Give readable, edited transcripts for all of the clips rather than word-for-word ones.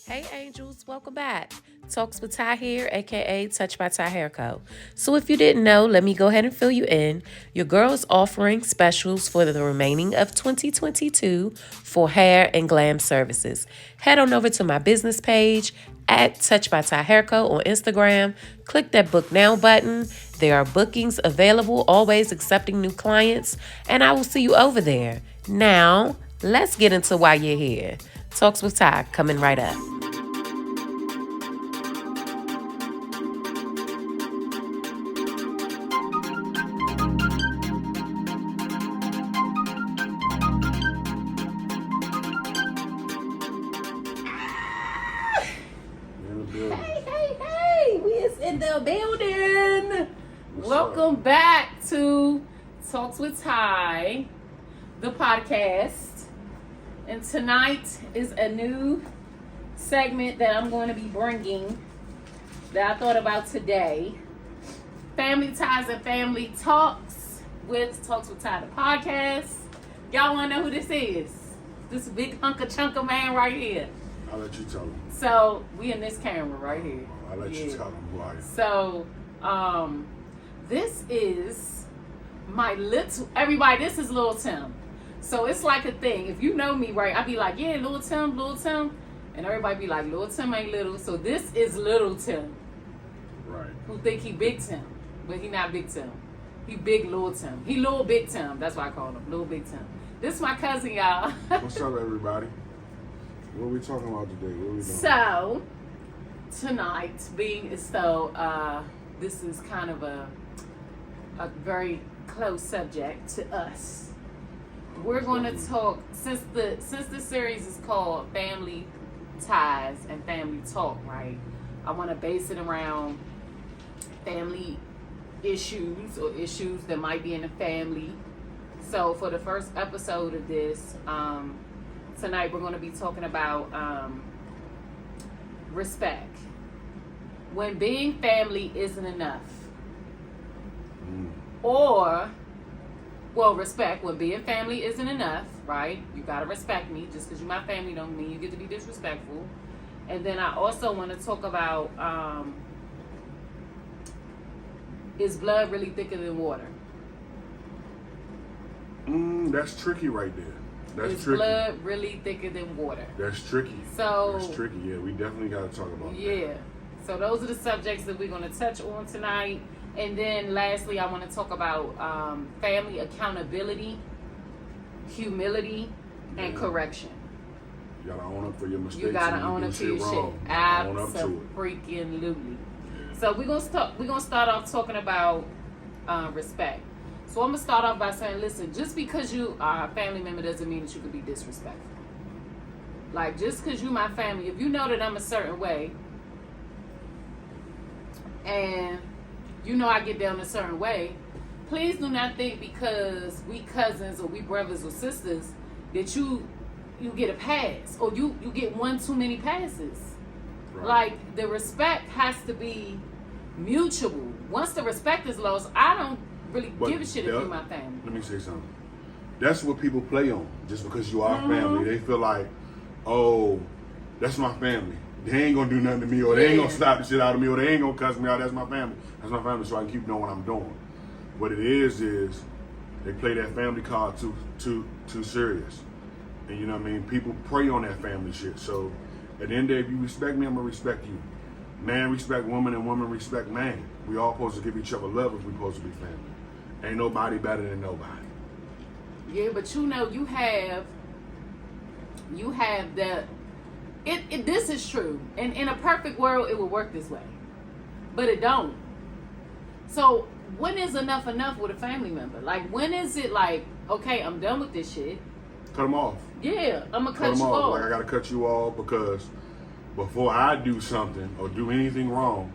Hey angels, welcome back. Talks with Ty here, aka TouchedByTyHairCo. So if you didn't know, let me go ahead and fill you in. Your girl is offering specials for the remaining of 2022 for hair and glam services. Head on over to my business page at TouchedByTyHairCo on Instagram. Click that book now button. There are bookings available, always accepting new clients, and I will see you over there. Now, let's get into why you're here. Talks with Ty coming right up. Hey, we is in the building. Welcome back to Talks with Ty, the podcast. And tonight is a new segment that I'm going to be bringing that I thought about today. Family Ties and Family Talks with Ty, the podcast. Y'all want to know who this is? This big chunker man right here. I'll let you tell them. So, we in this camera right here. I'll let you tell them who I am. So, this is my little, everybody, this is Lil Tim. So, it's like a thing. If you know me, right, I'd be like, yeah, Lil Tim. And everybody be like, Lil Tim ain't little. So, this is Little Tim. Right. Who think he Big Tim. But he not Big Tim. He Big Lil Tim. He Lil Big Tim. That's why I call him. Lil Big Tim. This is my cousin, y'all. What's up, everybody? What are we talking about today? What are we doing? So, tonight, being as though this is kind of a very close subject to us, we're going to talk, since the series is called Family Ties and Family Talk, right? I want to base it around family issues or issues that might be in the family. So for the first episode of this, tonight we're going to be talking about respect. When being family isn't enough. Or, well, respect. When being family isn't enough, right? You got to respect me. Just because you're my family don't mean you get to be disrespectful. And then I also want to talk about, is blood really thicker than water? That's tricky right there. That's is tricky. Blood really thicker than water? That's tricky. So that's tricky. Yeah, we definitely got to talk about that. Yeah. So those are the subjects that we're going to touch on tonight. And then lastly, I want to talk about family accountability, humility, and correction. You got to own up for your mistakes. You got to own up to your shit. Absolutely. So we're going to start off talking about respect. So I'm going to start off by saying, listen, just because you are a family member doesn't mean that you could be disrespectful. Like, just because you my family, if you know that I'm a certain way, and you know I get down a certain way, please do not think because we cousins or we brothers or sisters that you get a pass or you get one too many passes. Right. Like, the respect has to be mutual. Once the respect is lost, I don't really give a shit if you're my family. Let me say something. That's what people play on. Just because you are family, they feel like, oh, that's my family. They ain't gonna do nothing to me, or they ain't gonna slap the shit out of me, or they ain't gonna cuss me out. That's my family. That's my family, so I can keep doing what I'm doing. What it is they play that family card too serious. And you know what I mean? People prey on that family shit. So at the end of the day, if you respect me, I'm gonna respect you. Man respect woman and woman respect man. We all supposed to give each other love if we supposed to be family. Ain't nobody better than nobody. Yeah, but you know, you have the this is true. And in a perfect world, it would work this way. But it don't. So when is enough with a family member? Like, when is it like, okay, I'm done with this shit? Cut them off. Yeah, I'm going to cut you off. Like, I got to cut you off because before I do something or do anything wrong,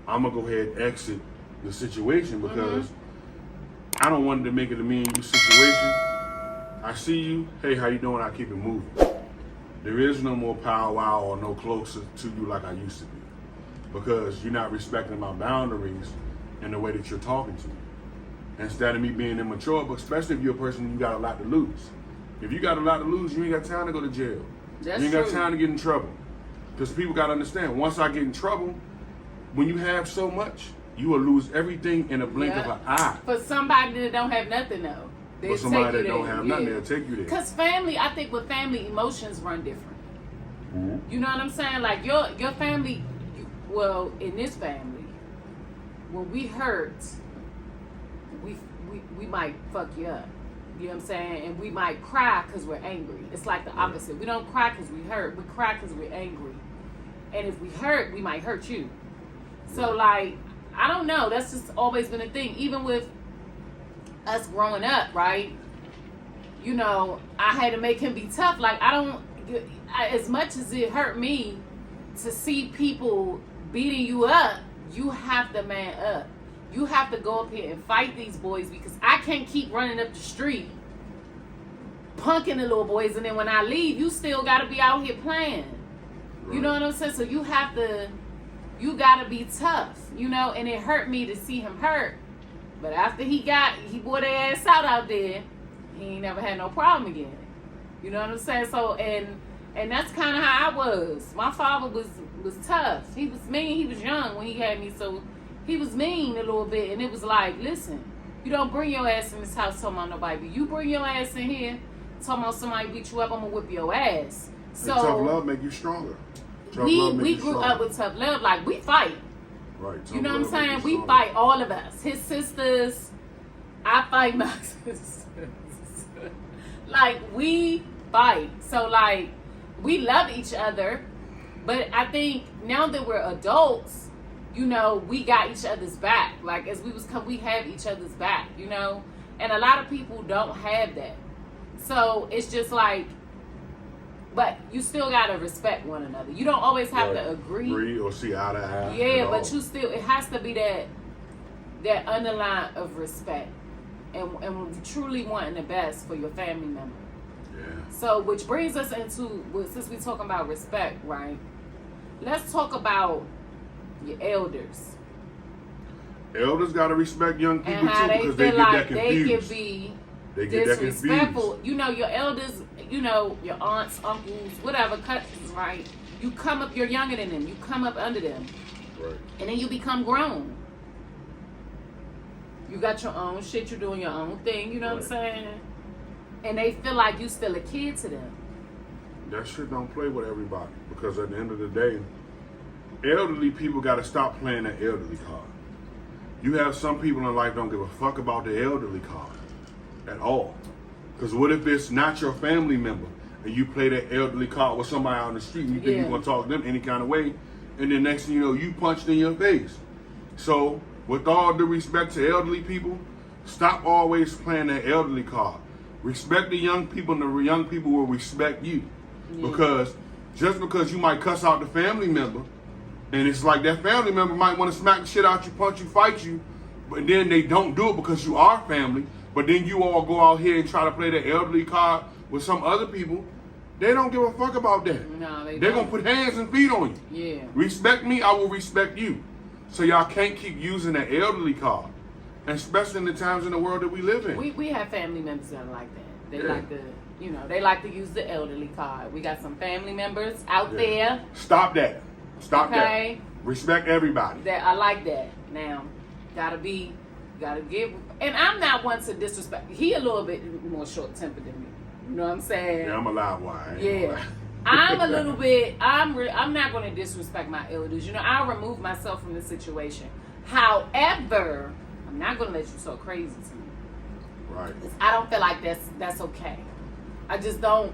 I'm going to go ahead and exit the situation because I don't want it to make it a me and you situation. I see you. Hey, how you doing? I keep it moving. There is no more powwow or no closer to you like I used to be because you're not respecting my boundaries in the way that you're talking to me. Instead of me being immature, but especially if you're a person you got a lot to lose. If you got a lot to lose, you ain't got time to go to jail. That's you ain't true. got time to get in trouble. Because people got to understand, once I get in trouble, when you have so much, you will lose everything in a blink of an eye. For somebody that don't have nothing, though. For somebody that don't have nothing, they'll take you there. Because family, I think with family, emotions run different. Mm-hmm. You know what I'm saying? Like, your family, well, in this family, when we hurt, we might fuck you up. You know what I'm saying? And we might cry because we're angry. It's like the opposite. We don't cry because we hurt. We cry because we're angry. And if we hurt, we might hurt you. So, like, I don't know. That's just always been a thing. Even with us growing up, right? You know, I had to make him be tough. Like, as much as it hurt me to see people beating you up, you have to man up. You have to go up here and fight these boys, because I can't keep running up the street punking the little boys, and then when I leave, you still got to be out here playing. Right. You know what I'm saying? So you got to be tough, you know, and it hurt me to see him hurt. But after he bore their ass out there, he ain't never had no problem again. You know what I'm saying? So, and that's kind of how I was. My father was tough. He was mean. He was young when he had me, so he was mean a little bit. And it was like, listen, you don't bring your ass in this house talking about nobody. But you bring your ass in here talking about somebody beat you up, I'm going to whip your ass. So and tough love make you stronger. We grew up with tough love. Like, we fight. Right. You know what I'm saying? We fight, all of us. His sisters. I fight my sisters. Like, we fight. So, like, we love each other. But I think now that we're adults, you know, we got each other's back. Like, as we have each other's back, you know? And a lot of people don't have that. So, it's just like, but you still gotta respect one another. You don't always have to agree or see eye to eye. Yeah, but you still, it has to be that underline of respect, and truly wanting the best for your family member. Yeah. So, which brings us into, since we're talking about respect, right? Let's talk about your elders. Elders gotta respect young people and how too, because they get like that confused. They can be disrespectful. You know, your elders, you know, your aunts, uncles, whatever, cousins, right? You come up, you're younger than them. You come up under them. Right. And then you become grown. You got your own shit. You're doing your own thing. You know what I'm saying? And they feel like you still a kid to them. That shit don't play with everybody, because at the end of the day, elderly people got to stop playing that elderly card. You have some people in life don't give a fuck about the elderly card at all. Because what if it's not your family member and you play that elderly card with somebody out on the street and you think you're going to talk to them any kind of way, and then next thing you know, you punched in your face. So, with all due respect to elderly people, stop always playing that elderly card. Respect the young people, and the young people will respect you. Yeah. Because just because you might cuss out the family member, and it's like that family member might want to smack the shit out you, punch you, fight you, but then they don't do it because you are family. But then you all go out here and try to play the elderly card with some other people. They don't give a fuck about that. No, They're going to put hands and feet on you. Yeah. Respect me, I will respect you. So y'all can't keep using that elderly card. And especially in the times in the world that we live in. We have family members that are like that. They like to, you know, they like to use the elderly card. We got some family members out there. Stop that. Stop that. Respect everybody. That I like that. Now, gotta give. And I'm not one to disrespect. He a little bit more short-tempered than me. You know what I'm saying? Yeah, I'm a loud one. Yeah. I'm a little bit, I'm not going to disrespect my elders. You know, I'll remove myself from the situation. However, I'm not going to let you talk crazy to me. Right. I don't feel like that's okay. I just don't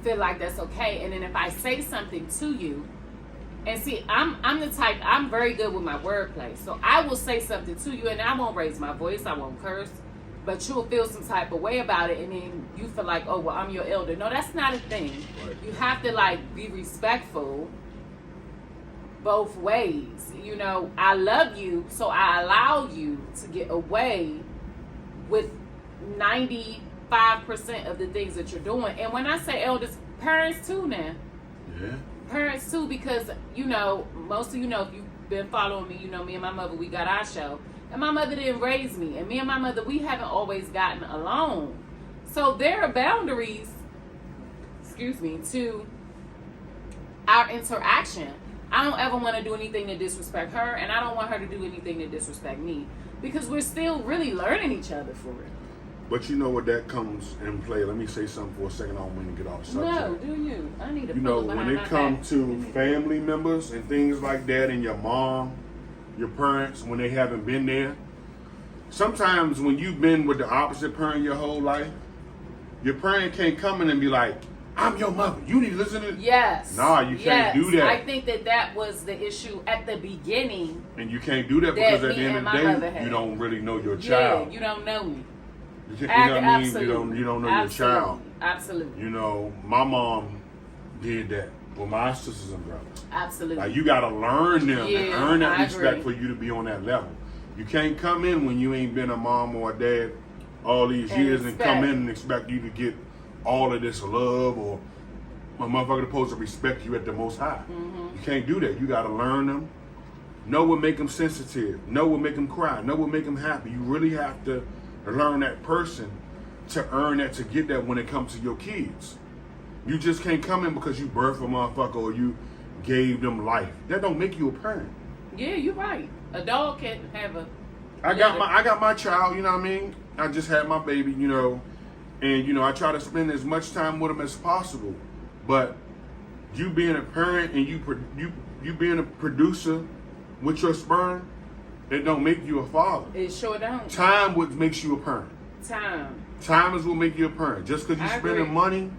feel like that's okay. And then if I say something to you, and see, I'm the type, I'm very good with my wordplay. So I will say something to you and I won't raise my voice, I won't curse, but you'll feel some type of way about it, and then you feel like, oh, well, I'm your elder. No, that's not a thing. Right. You have to, like, be respectful both ways. You know, I love you, so I allow you to get away with 95% of the things that you're doing. And when I say elders, parents too now. Yeah. Parents too, because, you know, most of you know, if you've been following me, you know, me and my mother, we got our show. And my mother didn't raise me. And me and my mother, we haven't always gotten along. So there are boundaries, to our interaction. I don't ever want to do anything to disrespect her, and I don't want her to do anything to disrespect me, because we're still really learning each other for real. But you know what, that comes in play. Let me say something for a second. I don't want to get off subject. No, do you? I need to. You know, when it comes to family members and things like that, and your mom, your parents, when they haven't been there, sometimes when you've been with the opposite parent your whole life, your parent can't come in and be like, I'm your mother. You need to listen to this. Yes. Nah, you can't do that. I think that was the issue at the beginning. And you can't do that because at the end of the day, you don't really know your child. Yeah, you don't know me. You know what I mean? You don't know your child. Absolutely. You know, my mom did that with my sisters and brothers. Absolutely. Like, you got to learn them and earn that respect agree. for you to be on that level. You can't come in when you ain't been a mom or a dad all these years and come in and expect you to get all of this love, or a motherfucker supposed to respect you at the most high. You can't do that. You got to learn them. Know what make them sensitive. Know what make them cry. Know what make them happy. You really have to learn that person to earn that, to get that when it comes to your kids. You just can't come in because you birthed a motherfucker or you gave them life. That don't make you a parent. Yeah, you're right. A dog can't have a. I got my child, you know what I mean? I just had my baby, you know, and you know, I try to spend as much time with him as possible. But you being a parent and you being a producer with your sperm, it don't make you a father. It sure don't. Time what makes you a parent. Time is what make you a parent. Just because you're spending money,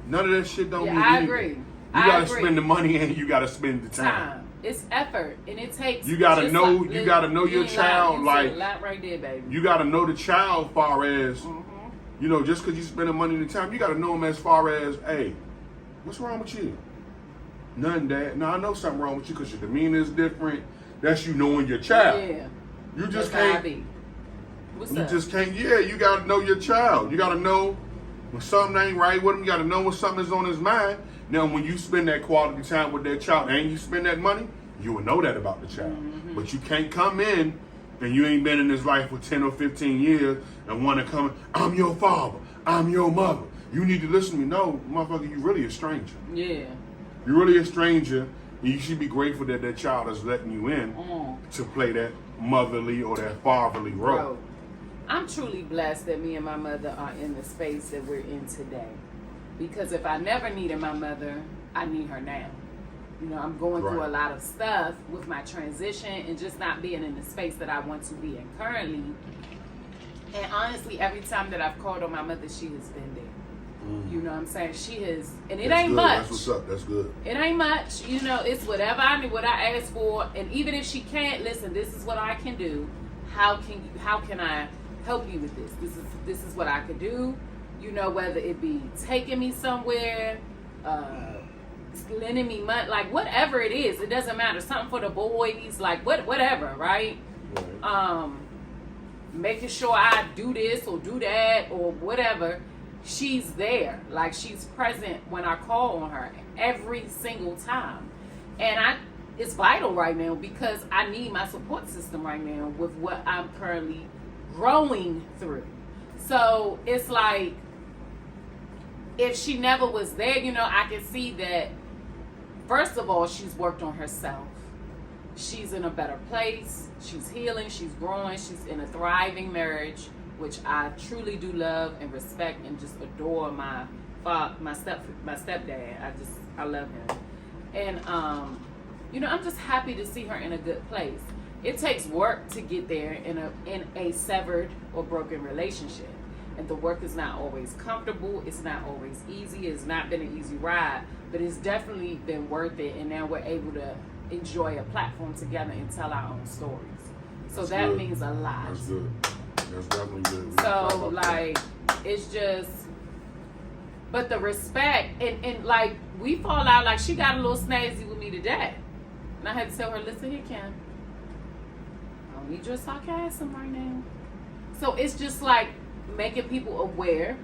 none of that shit don't mean anything. I agree. You gotta spend the money and you gotta spend the time. It's effort, and it takes. You gotta know. You gotta know your child. Like, right there, baby. You gotta know the child, far as you know. Just because you spending money and the time, you gotta know him as far as, hey, what's wrong with you? Nothing, Dad. No, I know something wrong with you because your demeanor is different. That's you knowing your child. Yeah. You just can't. What's you up? just can't. Yeah, you gotta know your child. You gotta know when something ain't right with him. You gotta know when something is on his mind. Now, when you spend that quality time with that child and you spend that money, you will know that about the child. But you can't come in and you ain't been in his life for 10 or 15 years and want to come, I'm your father, I'm your mother. You need to listen to me. No, motherfucker, you really a stranger. Yeah. You're really a stranger, and you should be grateful that that child is letting you in to play that motherly or that fatherly role. Bro, I'm truly blessed that me and my mother are in the space that we're in today. Because if I never needed my mother, I need her now. You know, I'm going through a lot of stuff with my transition and just not being in the space that I want to be in currently. And honestly, every time that I've called on my mother, she has been there. You know what I'm saying? She has, and it ain't much. That's what's up. That's good. It ain't much. You know, it's whatever I need, what I ask for. And even if she can't, listen, this is what I can do. How can I help you with this? This is what I could do. You know, whether it be taking me somewhere, lending me money, like whatever it is, it doesn't matter. Something for the boys, like whatever, right? Making sure I do this or do that or whatever. She's there, like she's present when I call on her every single time, and it's vital right now because I need my support system right now with what I'm currently growing through. So it's like, if she never was there, you know, I can see that, first of all, she's worked on herself. She's in a better place. She's healing. She's growing. She's in a thriving marriage, which I truly do love and respect and just adore my stepdad. I love him. And, you know, I'm just happy to see her in a good place. It takes work to get there in a severed or broken relationship. And the work is not always comfortable. It's not always easy. It's not been an easy ride, but it's definitely been worth it. And now we're able to enjoy a platform together and tell our own stories. So that means a lot. That's good. That's definitely good. So like, it's just, but the respect and like we fall out. Like she got a little snazzy with me today, and I had to tell her, listen here, Kim, I don't need your sarcasm right now. So it's just like making people aware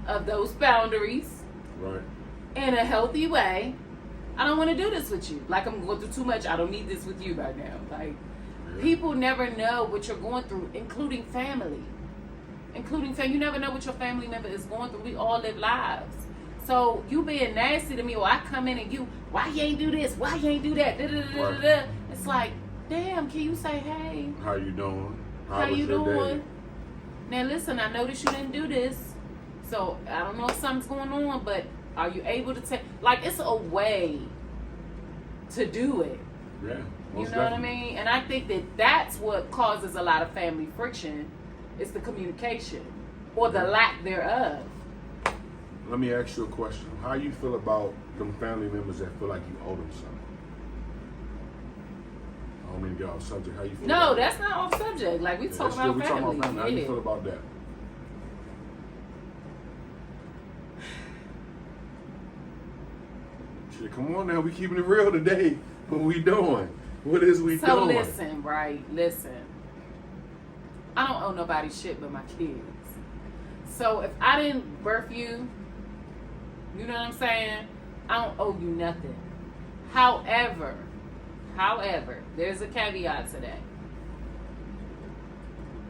of those boundaries, right, in a healthy way. I don't want to do this with you. Like I'm going through too much. I don't need this with you right now. Like people never know what you're going through, including family. You never know what your family member is going through. We all live lives. So you being nasty to me, or I come in and you, why you ain't do this? Why you ain't do that? Da, da, da, da, da. It's like, damn, can you say, hey? How you doing? How was you your doing? day? Now listen, I noticed you didn't do this. So I don't know if something's going on, but are you able to take, like, it's a way to do it. Yeah. You most know what I definitely. mean? And I think that that's what causes a lot of family friction, is the communication or the lack thereof. Let me ask you a question. How you feel about them family members that feel like you owe them something? I don't mean to get off subject. How you feel? No, about that's not off subject. Like, we that? talk about We talking family. about family. How you Yeah. feel about that? Shit, come on now. We keeping it real today. What we doing? What is we So doing? listen, right? Listen. I don't owe nobody shit but my kids. So if I didn't birth you, you know what I'm saying? I don't owe you nothing. However, there's a caveat to that.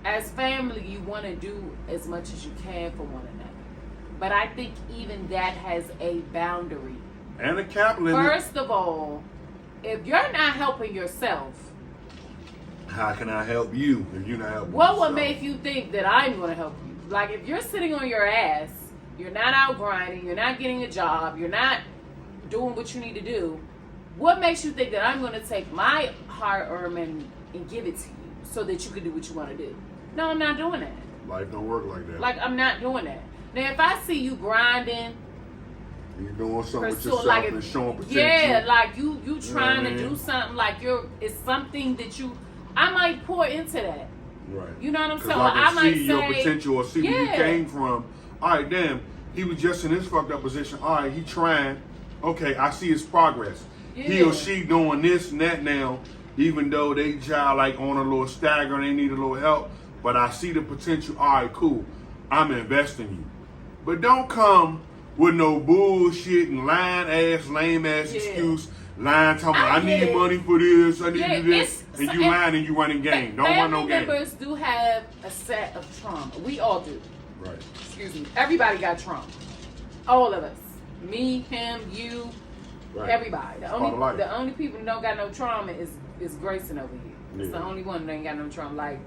As family, you want to do as much as you can for one another. But I think even that has a boundary. And a cap limit. First of all, if you're not helping yourself, How can I help you if you're not helping what would yourself? make you think that I'm going to help you? Like, if you're sitting on your ass, you're not out grinding, you're not getting a job, you're not doing what you need to do, what makes you think that I'm going to take my hard-earned and give it to you so that you can do what you want to do? No, I'm not doing that. Life don't work like that. Like, I'm not doing that. Now, if I see you grinding, You're doing something with pursue, yourself like, and showing potential. yeah, like you trying what I to mean? do something, like it's something that I might pour into that. Right. You know what I'm 'Cause saying? I can I might see your say, potential or see where you yeah. came from. All right, damn, he was just in this fucked up position. All right, he trying. Okay, I see his progress. He or Yeah. she doing this and that now, even though they child like on a little stagger and they need a little help. But I see the potential. All right, cool. I'm investing in you. But don't come with no bullshit and lame ass Yeah. excuse. Lying, talking about, I get need it. money for this, I need Yeah, to do this. it's- And you lying and you running game. Don't run no Family game. members do have a set of trauma. We all do. Right. Excuse me. Everybody got trauma. All of us. Me, him, you, Right. everybody. Part of life. The only people who don't got no trauma is Grayson over here. It's Yeah. the only one that ain't got no trauma. Like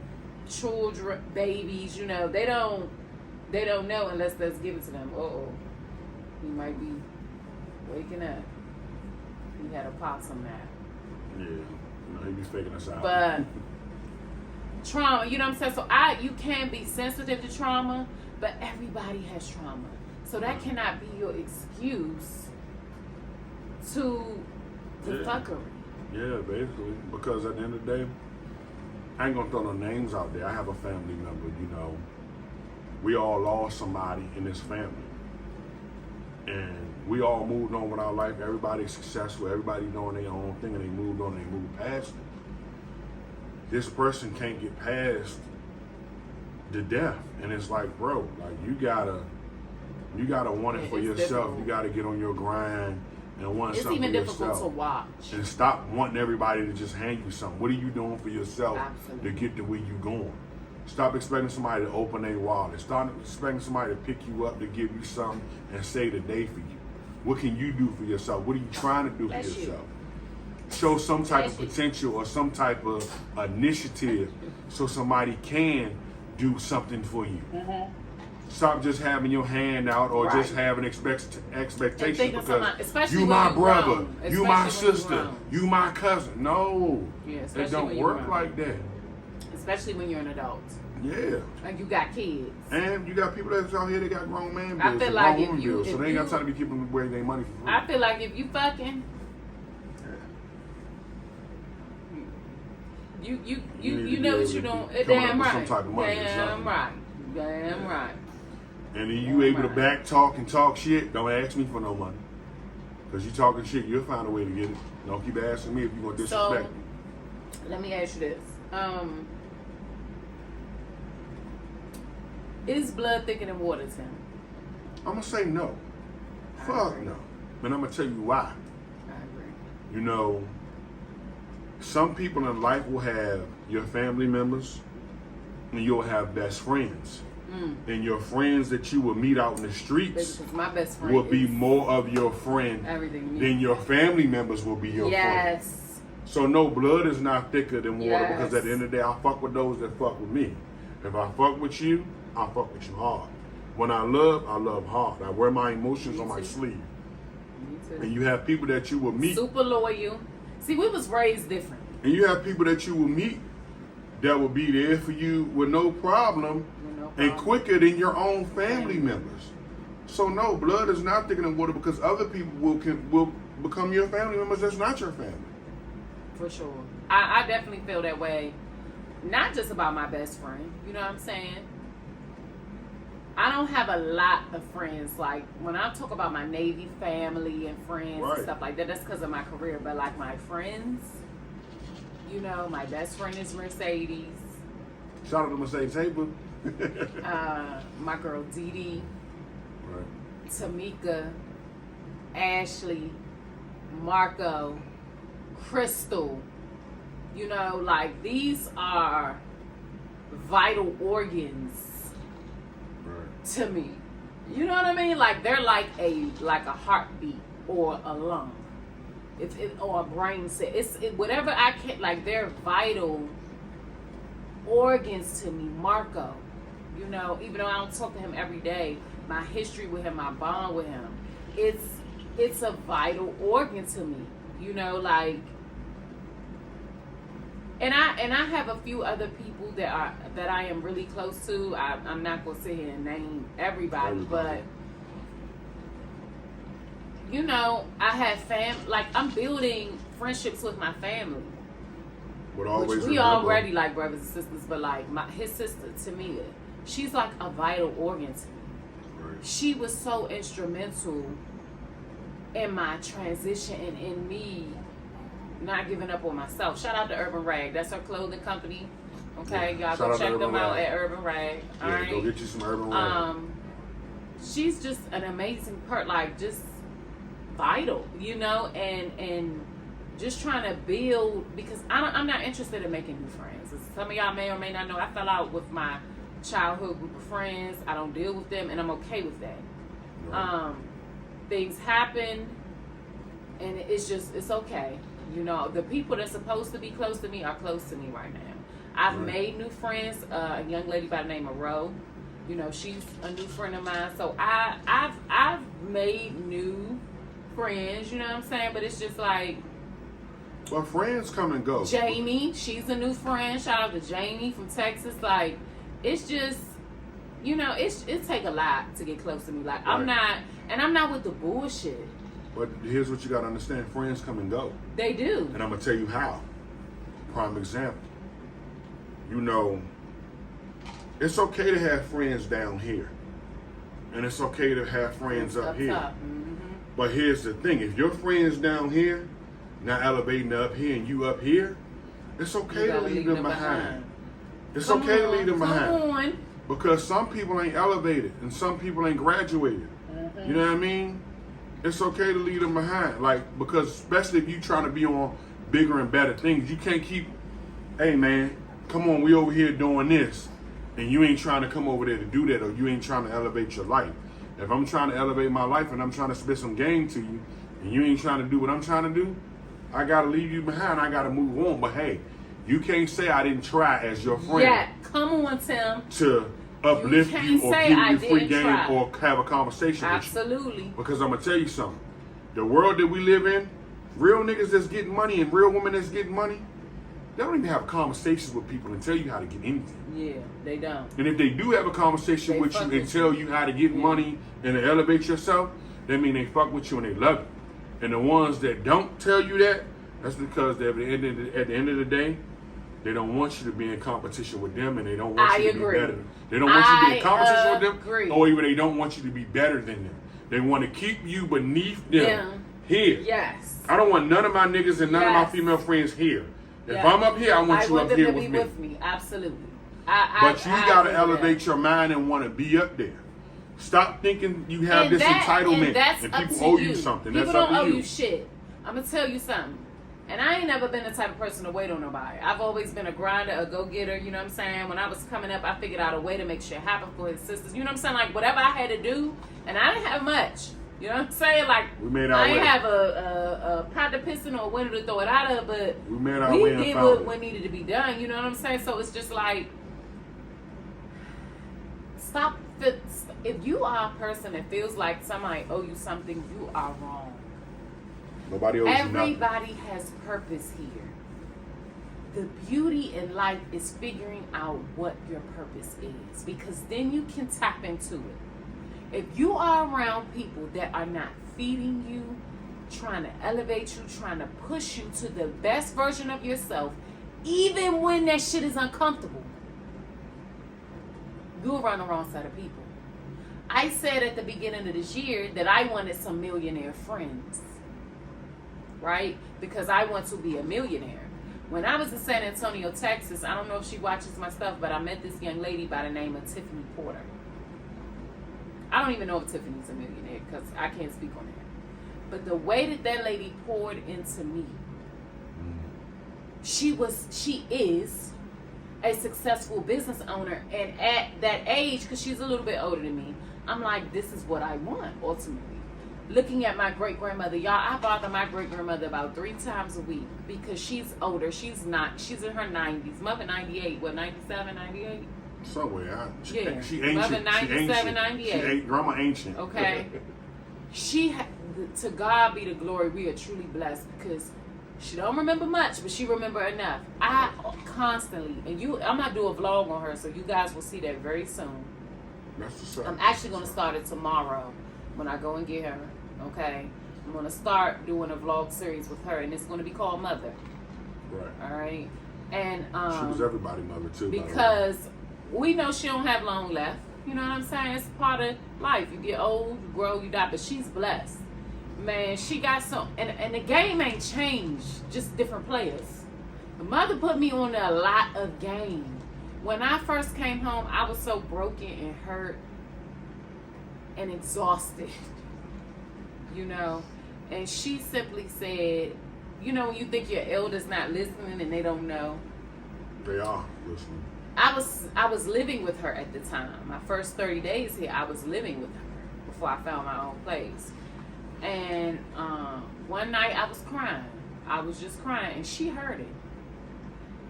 children, babies, you know, they don't know unless let's give it to them. He might be waking up. He had a possum nap. Yeah. He be faking us out. But trauma, you know what I'm saying? So you can be sensitive to trauma, but everybody has trauma. So that cannot be your excuse to the Yeah. fuckery. Yeah, basically. Because at the end of the day, I ain't gonna throw no names out there. I have a family member, you know. We all lost somebody in this family. And we all moved on with our life. Everybody's successful. Everybody doing their own thing and they moved on and they moved past it. This person can't get past the death. And it's like, bro, like you gotta want it for It's yourself. difficult. You gotta get on your grind and want It's something even for difficult yourself. to watch. And stop wanting everybody to just hand you something. What are you doing for yourself Absolutely. to get to where you going? Stop expecting somebody to open their wallet. Stop expecting somebody to pick you up to give you something and save the day for you. What can you do for yourself? What are you trying to do for Bless you. yourself? Show some type of Bless you. potential or some type of initiative so somebody can do something for you. Stop just having your hand out or just Mm-hmm. Right. having And expectations thinking because somebody- especially you when my you brother, grown. you my Especially when you sister, grown. you my cousin. No, Yeah, it especially don't when you work grown. like that. Especially when you're an adult Yeah. and you got kids. And you got people that's out here that got grown man bills, I feel and like grown if woman you- bills, so if they ain't got you- time to be keeping away their money for free. I feel like if you fucking, you need to know be what you're able doing. to come up Damn with right. some type of money or Damn something. right. Damn right. And then you able to Right. back talk and talk shit, don't ask me for no money. Because you talking shit, you'll find a way to get it. Don't keep asking me if you're going to So, disrespect me. let me ask you this. Is blood thicker than water, Tim? I'm going to say no. I Fuck agree. no. And I'm going to tell you why. I agree. You know, some people in life will have your family members and you'll have best friends. and your friends that you will meet out in the streets Because my best friend will be is more of your friend everything. than your family members will be your friend. Yes. So no, blood is not thicker than water Yes. because at the end of the day, I fuck with those that fuck with me. If I fuck with you, I fuck with you hard. When I love hard. I wear my emotions on my sleeve. Me too. And you have people that you will meet. Super loyal. See, we was raised different. And you have people that you will meet that will be there for you with no problem, and quicker than your own family members. So no, blood is not thicker than water because other people will become your family members that's not your family. For sure. I definitely feel that way. Not just about my best friend. You know what I'm saying? I don't have a lot of friends. Like, when I talk about my Navy family and friends and stuff like that, that's because of my career. But, like, my friends, you know, my best friend is Mercedes. Shout out to Mercedes. Hey, boo. My girl Dee Dee. Right. Tamika. Ashley. Marco. Crystal. You know, like, these are vital organs to me. You know what I mean? Like, they're like a heartbeat or a lung, or a brain cell. Whatever I can, like, they're vital organs to me. Marco, you know, even though I don't talk to him every day, my history with him, my bond with him, it's a vital organ to me. You know, like, and I have a few other people that I am really close to. I'm not gonna sit here and name everybody. But you know, I have like, I'm building friendships with my family, which we already like brothers and sisters. But like his sister Tamia, she's like a vital organ to me. Right. She was so instrumental in my transition and in me not giving up on myself. Shout out to Urban Rag. That's her clothing company. Okay, y'all go check them out at Urban Rag. All right, go get you some Urban Rag. She's just an amazing like, just vital, you know, and just trying to build, because I'm not interested in making new friends. As some of y'all may or may not know, I fell out with my childhood group of friends. I don't deal with them, and I'm okay with that. No. Things happen, and it's okay. You know, the people that's supposed to be close to me are close to me right now. I've made new friends. A young lady by the name of Ro, you know, she's a new friend of mine. So I've made new friends. You know what I'm saying? But it's just like, well, friends come and go. Jamie, she's a new friend. Shout out to Jamie from Texas. Like, it's just, you know, it take a lot to get close to me. Like, I'm not with the bullshit. But here's what you got to understand. Friends come and go. They do. And I'm going to tell you how. Prime example. You know, it's okay to have friends down here. And it's okay to have friends up here. Mm-hmm. But here's the thing. If your friends down here, not elevating up here and you up here, it's okay to leave them behind. It's okay to leave them behind. Because some people ain't elevated and some people ain't graduated. Mm-hmm. You know what I mean? It's okay to leave them behind. Like, because especially if you trying to be on bigger and better things, you can't keep, hey man, come on, we over here doing this, and you ain't trying to come over there to do that, or you ain't trying to elevate your life. If I'm trying to elevate my life and I'm trying to spit some game to you, and you ain't trying to do what I'm trying to do, I gotta leave you behind. I gotta move on. But hey, you can't say I didn't try as your friend. Yeah, come on, Tim. To uplift you or give you free game or have a conversation with you. Absolutely. Because I'm gonna tell you something. The world that we live in, real niggas that's getting money and real women that's getting money, they don't even have conversations with people and tell you how to get anything. Yeah, they don't. And if they do have a conversation with you and tell you how to get money and to elevate yourself, that mean they fuck with you and they love you. And the ones that don't tell you that, that's because at the end of the day, they don't want you to be in competition with them, and they don't want you to be better. They don't want you to be in competition with them, or even they don't want you to be better than them. They want to keep you beneath them here. Yes. I don't want none of my niggas and none of my female friends here. If I'm up here, I want you up here with me. Absolutely. But you got to elevate your mind and want to be up there. Stop thinking you have this entitlement and people owe you something. People don't owe you shit. I'm going to tell you something. And I ain't never been the type of person to wait on nobody. I've always been a grinder, a go-getter, you know what I'm saying? When I was coming up, I figured out a way to make shit happen for his sisters. You know what I'm saying? Like, whatever I had to do, and I didn't have much. You know what I'm saying? Like, we made our I way. didn't have a pot to piss in or a window to throw it out of, but we made our way did what needed to be done. You know what I'm saying? So it's just like, stop. If you are a person that feels like somebody owe you something, you are wrong. Nobody owes you nothing. Everybody has purpose here. The beauty in life is figuring out what your purpose is, because then you can tap into it. If you are around people that are not feeding you, trying to elevate you, trying to push you to the best version of yourself, even when that shit is uncomfortable, you're around the wrong set of people. I said at the beginning of this year that I wanted some millionaire friends, right? Because I want to be a millionaire. When I was in San Antonio, Texas, I don't know if she watches my stuff, but I met this young lady by the name of Tiffany Porter. I don't even know if Tiffany's a millionaire because I can't speak on that. But the way that lady poured into me, she is a successful business owner. And at that age, because she's a little bit older than me, I'm like, this is what I want, ultimately. Looking at my great-grandmother, y'all, I bother my great-grandmother about 3 times a week because she's older. She's in her 90s. Mother 98, what, 97, 98? Somewhere. She ancient. Mother 97, 98. Grandma ancient. Okay. To God be the glory, we are truly blessed because she don't remember much, but she remember enough. I constantly, I'm going to do a vlog on her, so you guys will see that very soon. That's the same. I'm actually going to start it tomorrow when I go and get her, okay? I'm going to start doing a vlog series with her, and it's going to be called Mother. Right. All right? And she was everybody's mother, too. Because we know she don't have long left. You know what I'm saying? It's part of life. You get old, you grow, you die, but she's blessed. Man, she got some, and the game ain't changed, just different players. The mother put me on a lot of game. When I first came home, I was so broken and hurt and exhausted, you know. And she simply said, you know, when you think your elder's not listening and they don't know. They are listening. I was living with her at the time. My first 30 days here, I was living with her before I found my own place. And one night I was crying. I was just crying, and she heard it.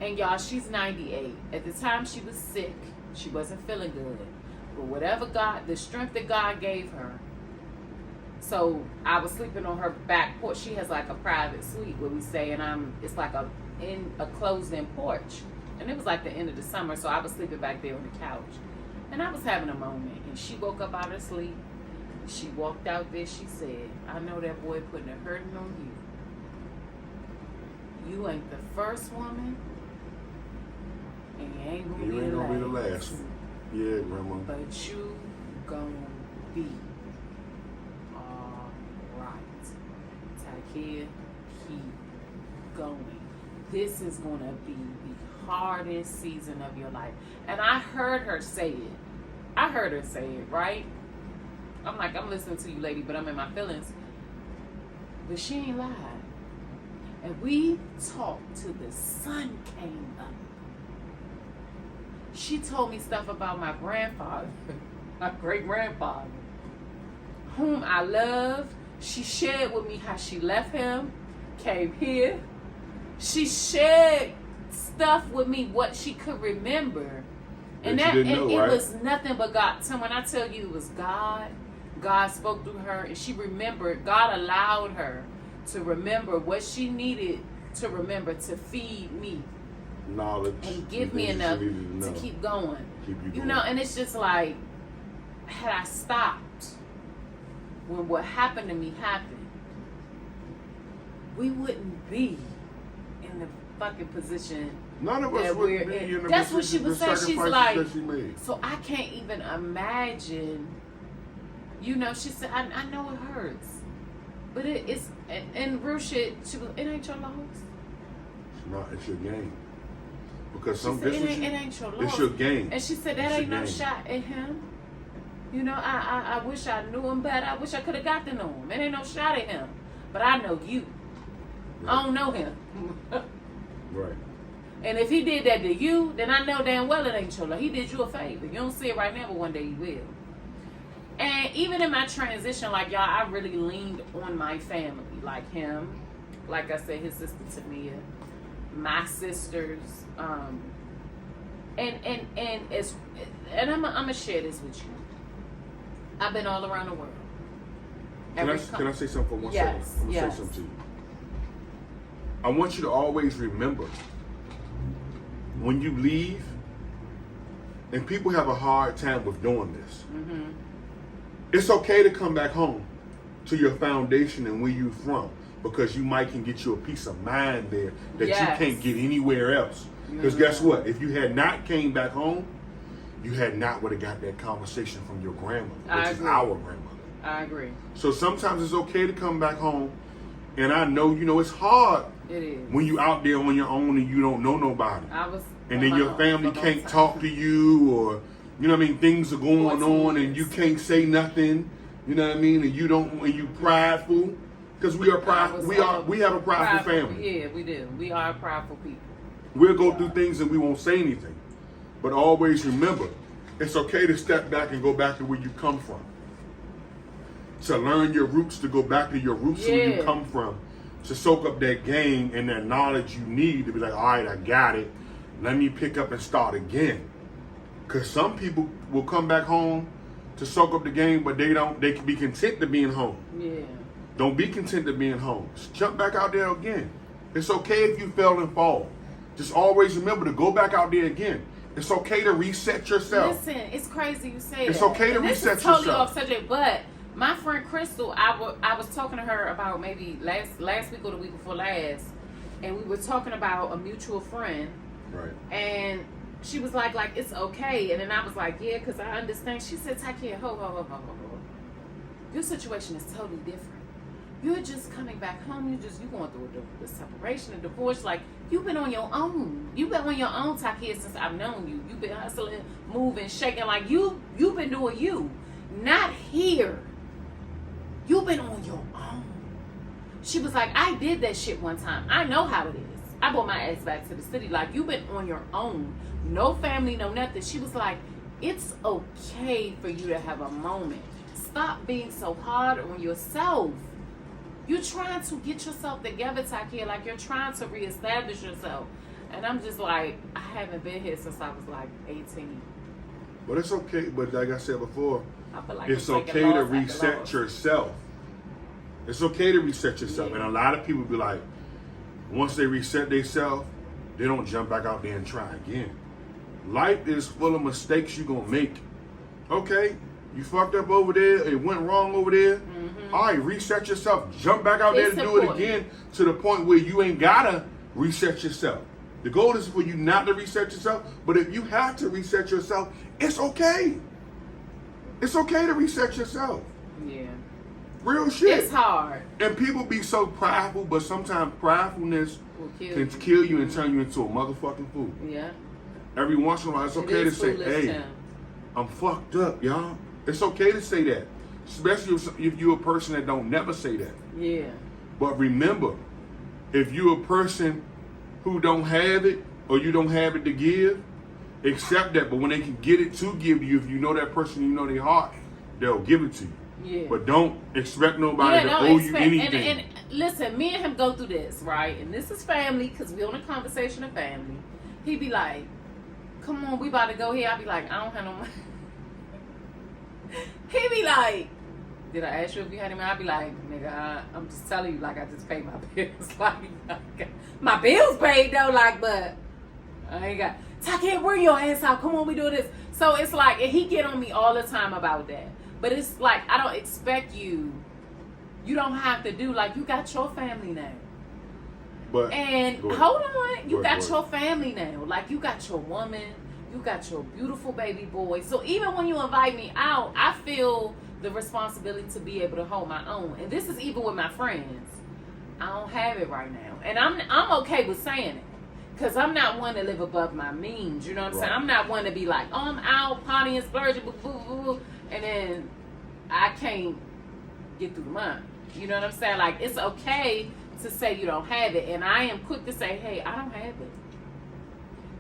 And y'all, she's 98. At the time she was sick. She wasn't feeling good. But whatever the strength that God gave her. So I was sleeping on her back porch. She has like a private suite where we stay, and it's like a closed-in porch. And it was like the end of the summer, so I was sleeping back there on the couch. And I was having a moment, and she woke up out of sleep. She walked out there, she said, I know that boy putting a hurting on you. You ain't the first woman, and you ain't gonna be the last. Yeah, Grandma. But you gonna be alright. Takia, keep going. This is gonna be the hardest season of your life. And I heard her say it. Right? I'm like, I'm listening to you, lady, but I'm in my feelings. But she ain't lied. And we talked till the sun came up. She told me stuff about my grandfather, my great-grandfather, whom I loved. She shared with me how she left him, came here. She shared stuff with me, what she could remember. And it was nothing but God. So when I tell you it was God spoke through her, and she remembered. God allowed her to remember what she needed to remember to feed me knowledge and give me enough to keep going. You know, and it's just like, had I stopped when what happened to me happened, we wouldn't be in the fucking position. None of us would be in the That's what she was saying. She's like, that she made. So I can't even imagine. You know, she said, I know it hurts, but it's and real shit. She goes, it ain't your loss. It's not. It's your game. Because she said, it ain't your loss. It's your game. And she said that ain't no shot at him. You know, I wish I knew him better. I wish I could have got to know him. It ain't no shot at him, but I know you. I don't know him. Right. And if he did that to you, then I know damn well it ain't your love. He did you a favor. You don't see it right now, but one day he will. And even in my transition, like y'all, I really leaned on my family, like him, like I said, his sister Tamia, my sisters, and I'm gonna share this with you. I've been all around the world. Can I say something for 1 second? Yes, I'm gonna say something to you. I want you to always remember when you leave, and people have a hard time with doing this. Mm-hmm. It's okay to come back home to your foundation and where you from, because you might can get you a peace of mind there that you can't get anywhere else. Because guess what? If you had not came back home, you had not would have got that conversation from your grandmother, which is our grandmother. I agree. So sometimes it's okay to come back home, and I know, it's hard. It is. When you out there on your own and you don't know nobody. And then your family can't talk to you, or, things are going on and you can't say nothing, and you prideful. Because we are prideful. We have a prideful family. Yeah, we do. We are prideful people. We'll go through things and we won't say anything. But always remember, it's okay to step back and go back to where you come from. To learn your roots, to go back to your roots where you come from. To soak up that game and that knowledge you need to be like, all right, I got it. Let me pick up and start again. Because some people will come back home to soak up the game, but they can be content to being home. Yeah. Don't be content to being home. Just jump back out there again. It's okay if you fail and fall. Just always remember to go back out there again. It's okay to reset yourself. Listen, it's crazy you say It's that. okay to and reset this is totally yourself. off subject, but my friend Crystal, I was talking to her about maybe last week or the week before last, and we were talking about a mutual friend. Right. And she was like it's okay, and then I was like, yeah, because I understand. She said, Takia, ho. Your situation is totally different. You're just coming back home. You going through the separation, a divorce. Like, you've been on your own. You've been on your own, Takia, since I've known you. You've been hustling, moving, shaking. Like, you've been doing you. Not here. You've been on your own. She was like, I did that shit one time. I know how it is. I brought my ass back to the city. Like, you've been on your own. No family, no nothing. She was like, it's okay for you to have a moment. Stop being so hard on yourself. You're trying to get yourself together, Takia. Like, you're trying to reestablish yourself. And I'm just like, I haven't been here since I was like 18. But it's okay. But like I said before, I feel like it's okay to reset yourself. It's okay to reset yourself. Yeah. And a lot of people be like, once they reset themselves, they don't jump back out there and try again. Life is full of mistakes you're going to make. Okay, you fucked up over there. It went wrong over there. Mm-hmm. All right, reset yourself. Jump back out there to do it again to the point where you ain't got to reset yourself. The goal is for you not to reset yourself, but if you have to reset yourself, it's okay. It's okay to reset yourself. Yeah. Real shit. It's hard. And people be so prideful, but sometimes pridefulness can kill you and turn you into a motherfucking fool. Yeah. Every once in a while, it's okay to say, hey, I'm fucked up, y'all. It's okay to say that. Especially if you're a person that don't never say that. Yeah. But remember, if you're a person who don't have it or you don't have it to give, accept that. But when they can get it to give you, if you know that person, you know their heart, they'll give it to you. Yeah. But don't expect nobody to owe you anything. And listen, me and him go through this, right? And this is family, because we on a conversation of family. He be like, come on, we about to go here. I be like, I don't have no money. He be like, did I ask you if you had any money? I be like, nigga, I'm just telling you, like, I just paid my bills. Like, my bills paid though, like, but I ain't got. Takia, bring your ass out. Come on, we do this. So it's like, and he get on me all the time about that. But it's like, I don't expect you. You don't have to do, like, you got your family now. But and hold on, you got your family now. Like, you got your woman, you got your beautiful baby boy. So even when you invite me out, I feel the responsibility to be able to hold my own. And this is even with my friends. I don't have it right now. And I'm okay with saying it. Because I'm not one to live above my means. You know what I'm saying? I'm not one to be like, oh, I'm out partying, splurging, boo, boo, boo, and then I can't get through the month. You know what I'm saying? Like, it's okay to say you don't have it. And I am quick to say, hey, I don't have it.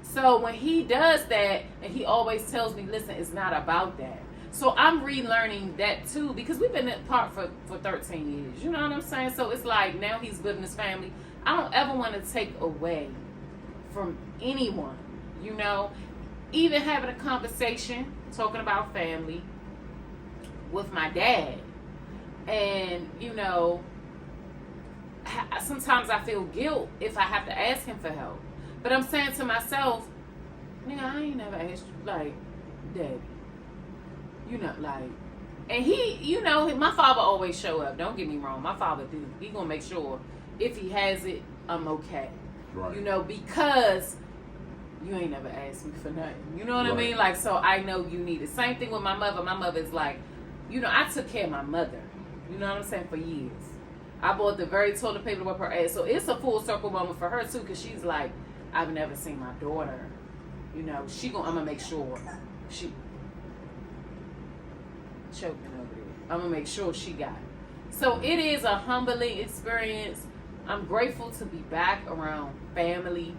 So when he does that, and he always tells me, listen, it's not about that. So I'm relearning that too, because we've been apart for 13 years. You know what I'm saying? So it's like now he's living his family. I don't ever want to take away from anyone, you know. Even having a conversation, talking about family with my dad. And, you know, sometimes I feel guilt if I have to ask him for help. But I'm saying to myself, nigga, I ain't never asked you, like, Daddy. You know, like, and he, you know, my father always show up. Don't get me wrong. My father do. He gonna make sure if he has it, I'm okay. Right. You know, because you ain't never asked me for nothing. You know what I mean? Like, so I know you need it. Same thing with my mother. My mother's like, you know, I took care of my mother. You know what I'm saying? For years. I bought the very toilet paper with her ass. So it's a full circle moment for her too, because she's like, I've never seen my daughter. You know, I'm gonna make sure she choking over there. I'm gonna make sure she got it. So it is a humbling experience. I'm grateful to be back around family,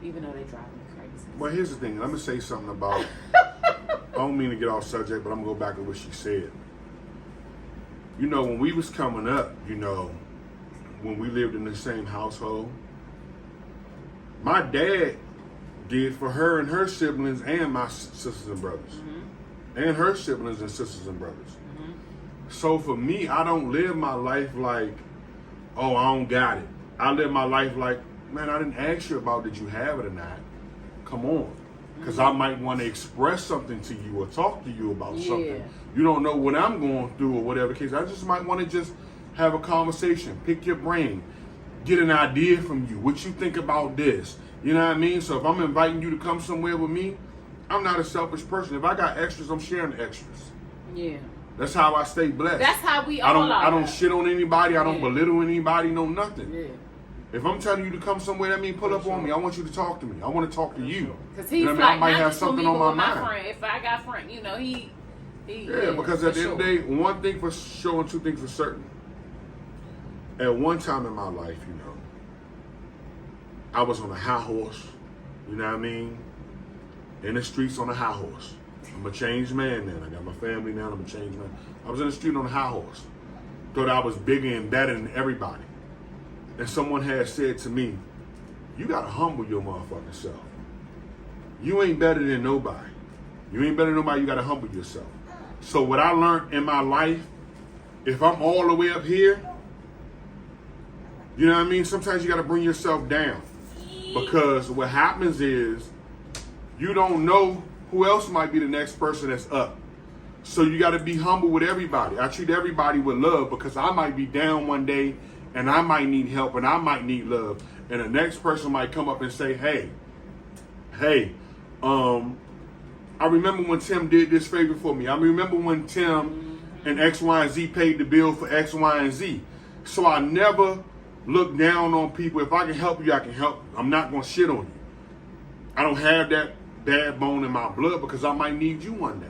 even though they drive me crazy. Well, here's the thing. Let me say something about. I don't mean to get off subject, but I'm gonna go back to what she said. You know, when we was coming up, you know, when we lived in the same household, my dad did for her and her siblings and my sisters and brothers. And her siblings and sisters and brothers. So for me, I don't live my life like, oh, I don't got it. I live my life like, man, I didn't ask you about did you have it or not. Come on. Because I might want to express something to you or talk to you about something. You don't know what I'm going through or whatever case. I just might want to just have a conversation, pick your brain, get an idea from you, what you think about this. You know what I mean? So if I'm inviting you to come somewhere with me, I'm not a selfish person. If I got extras, I'm sharing the extras. Yeah. That's how I stay blessed. That's how we all are. I don't shit on anybody. I don't belittle anybody. No nothing. Yeah. If I'm telling you to come somewhere, that means pull up on me. I want you to talk to me. I want to talk to you. Because he's you know what like, I might not have just for something me, on but my with mind. friend. If I got friend, you know, he yeah, because at the end of the day, one thing for sure and two things for certain. At one time in my life, you know, I was on a high horse. You know what I mean? In the streets on a high horse. I'm a changed man now. I got my family now. I'm a changed man. I was in the street on a high horse. Thought I was bigger and better than everybody. And someone had said to me, you got to humble your motherfucking self. You ain't better than nobody. You ain't better than nobody. You got to humble yourself. So what I learned in my life, if I'm all the way up here, you know what I mean? Sometimes you got to bring yourself down. Because what happens is you don't know who else might be the next person that's up. So you got to be humble with everybody. I treat everybody with love because I might be down one day and I might need help and I might need love. And the next person might come up and say, hey, I remember when Tim did this favor for me. I remember when Tim and X, Y, and Z paid the bill for X, Y, and Z. So I never look down on people. If I can help you, I can help you. I'm not going to shit on you. I don't have that bad bone in my blood because I might need you one day.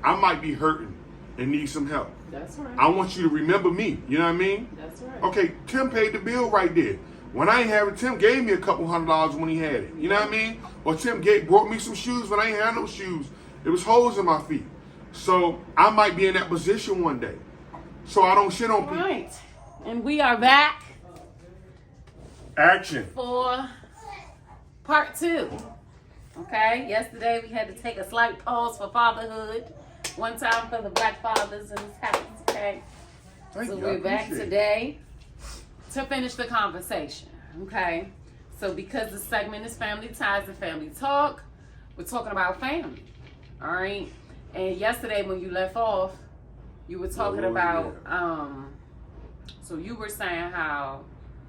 I might be hurting and need some help. That's right. I want you to remember me. You know what I mean? That's right. Okay, Tim paid the bill right there. When I ain't have it, Tim gave me a couple $100 when he had it. You know what I mean? Or Tim brought me some shoes when I ain't had no shoes. It was holes in my feet. So I might be in that position one day. So I don't shit on people. Right. And we are back. Action. For part 2. Okay? Yesterday we had to take a slight pause for fatherhood. One time for the black fathers in this house. Okay? So we're back today to finish the conversation. Okay? So because the segment is Family Ties and Family Talk, we're talking about family. All right? And yesterday when you left off, you were talking about, so you were saying how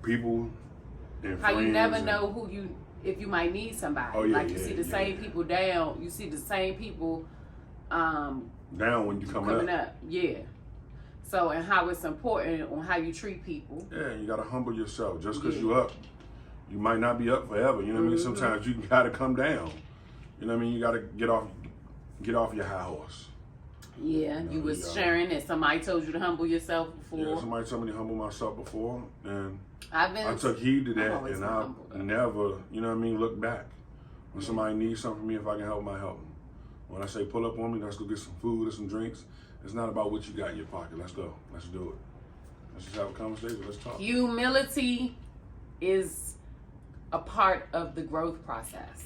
people and how you never and know who you, if you might need somebody. Like you see the same people down, you see the same people down when you coming up. Yeah. So, and how it's important on how you treat people. Yeah, you got to humble yourself. Just because you up, you might not be up forever. You know what I mean? Sometimes you got to come down. You know what I mean? You got to get off your high horse. Yeah, you was sharing that somebody told you to humble yourself before. Yeah, somebody told me to humble myself before, and I took heed to that, and I never, you know what I mean, look back. When somebody needs something from me, if I can help them, I help them. When I say pull up on me, let's go get some food or some drinks. It's not about what you got in your pocket. Let's go. Let's do it. Let's just have a conversation. Let's talk. Humility is a part of the growth process.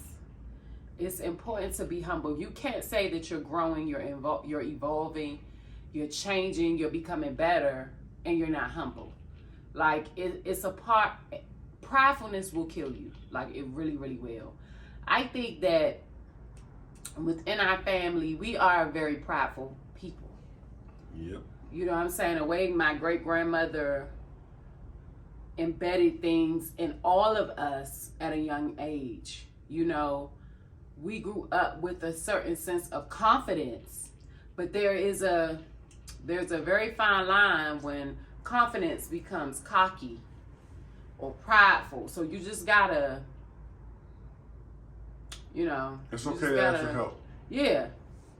It's important to be humble. You can't say that you're growing, you're evolving, you're changing, you're becoming better, and you're not humble. Like, it's a part, pridefulness will kill you. Like, it really, really will. I think that within our family, we are very prideful people. Yep. You know what I'm saying? The way my great-grandmother embedded things in all of us at a young age. You know, we grew up with a certain sense of confidence, but there's a very fine line when confidence becomes cocky or prideful. So you just gotta, you know, it's okay to ask for help. Yeah,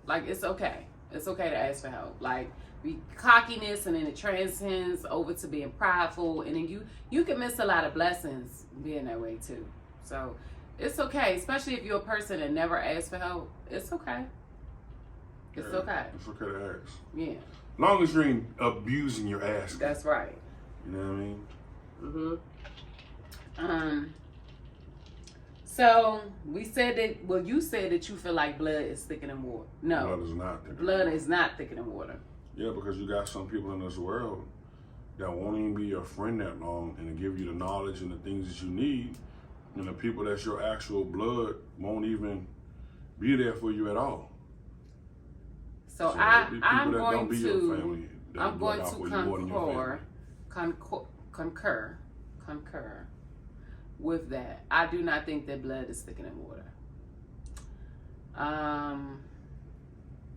like it's okay. It's okay to ask for help. Like, be cockiness, and then it transcends over to being prideful, and then you can miss a lot of blessings being that way too. So it's okay, especially if you're a person that never asks for help. It's okay. It's okay. It's okay to ask. Yeah. As long as you ain't abusing your ass. That's right. You know what I mean? So we said that. Well, you said that you feel like blood is thicker than water. No, blood is not thicker. Blood is not thicker than water. Yeah, because you got some people in this world that won't even be your friend that long, and to give you the knowledge and the things that you need, and the people that's your actual blood won't even be there for you at all. So I'm going to concur with that. I do not think that blood is thicker than water.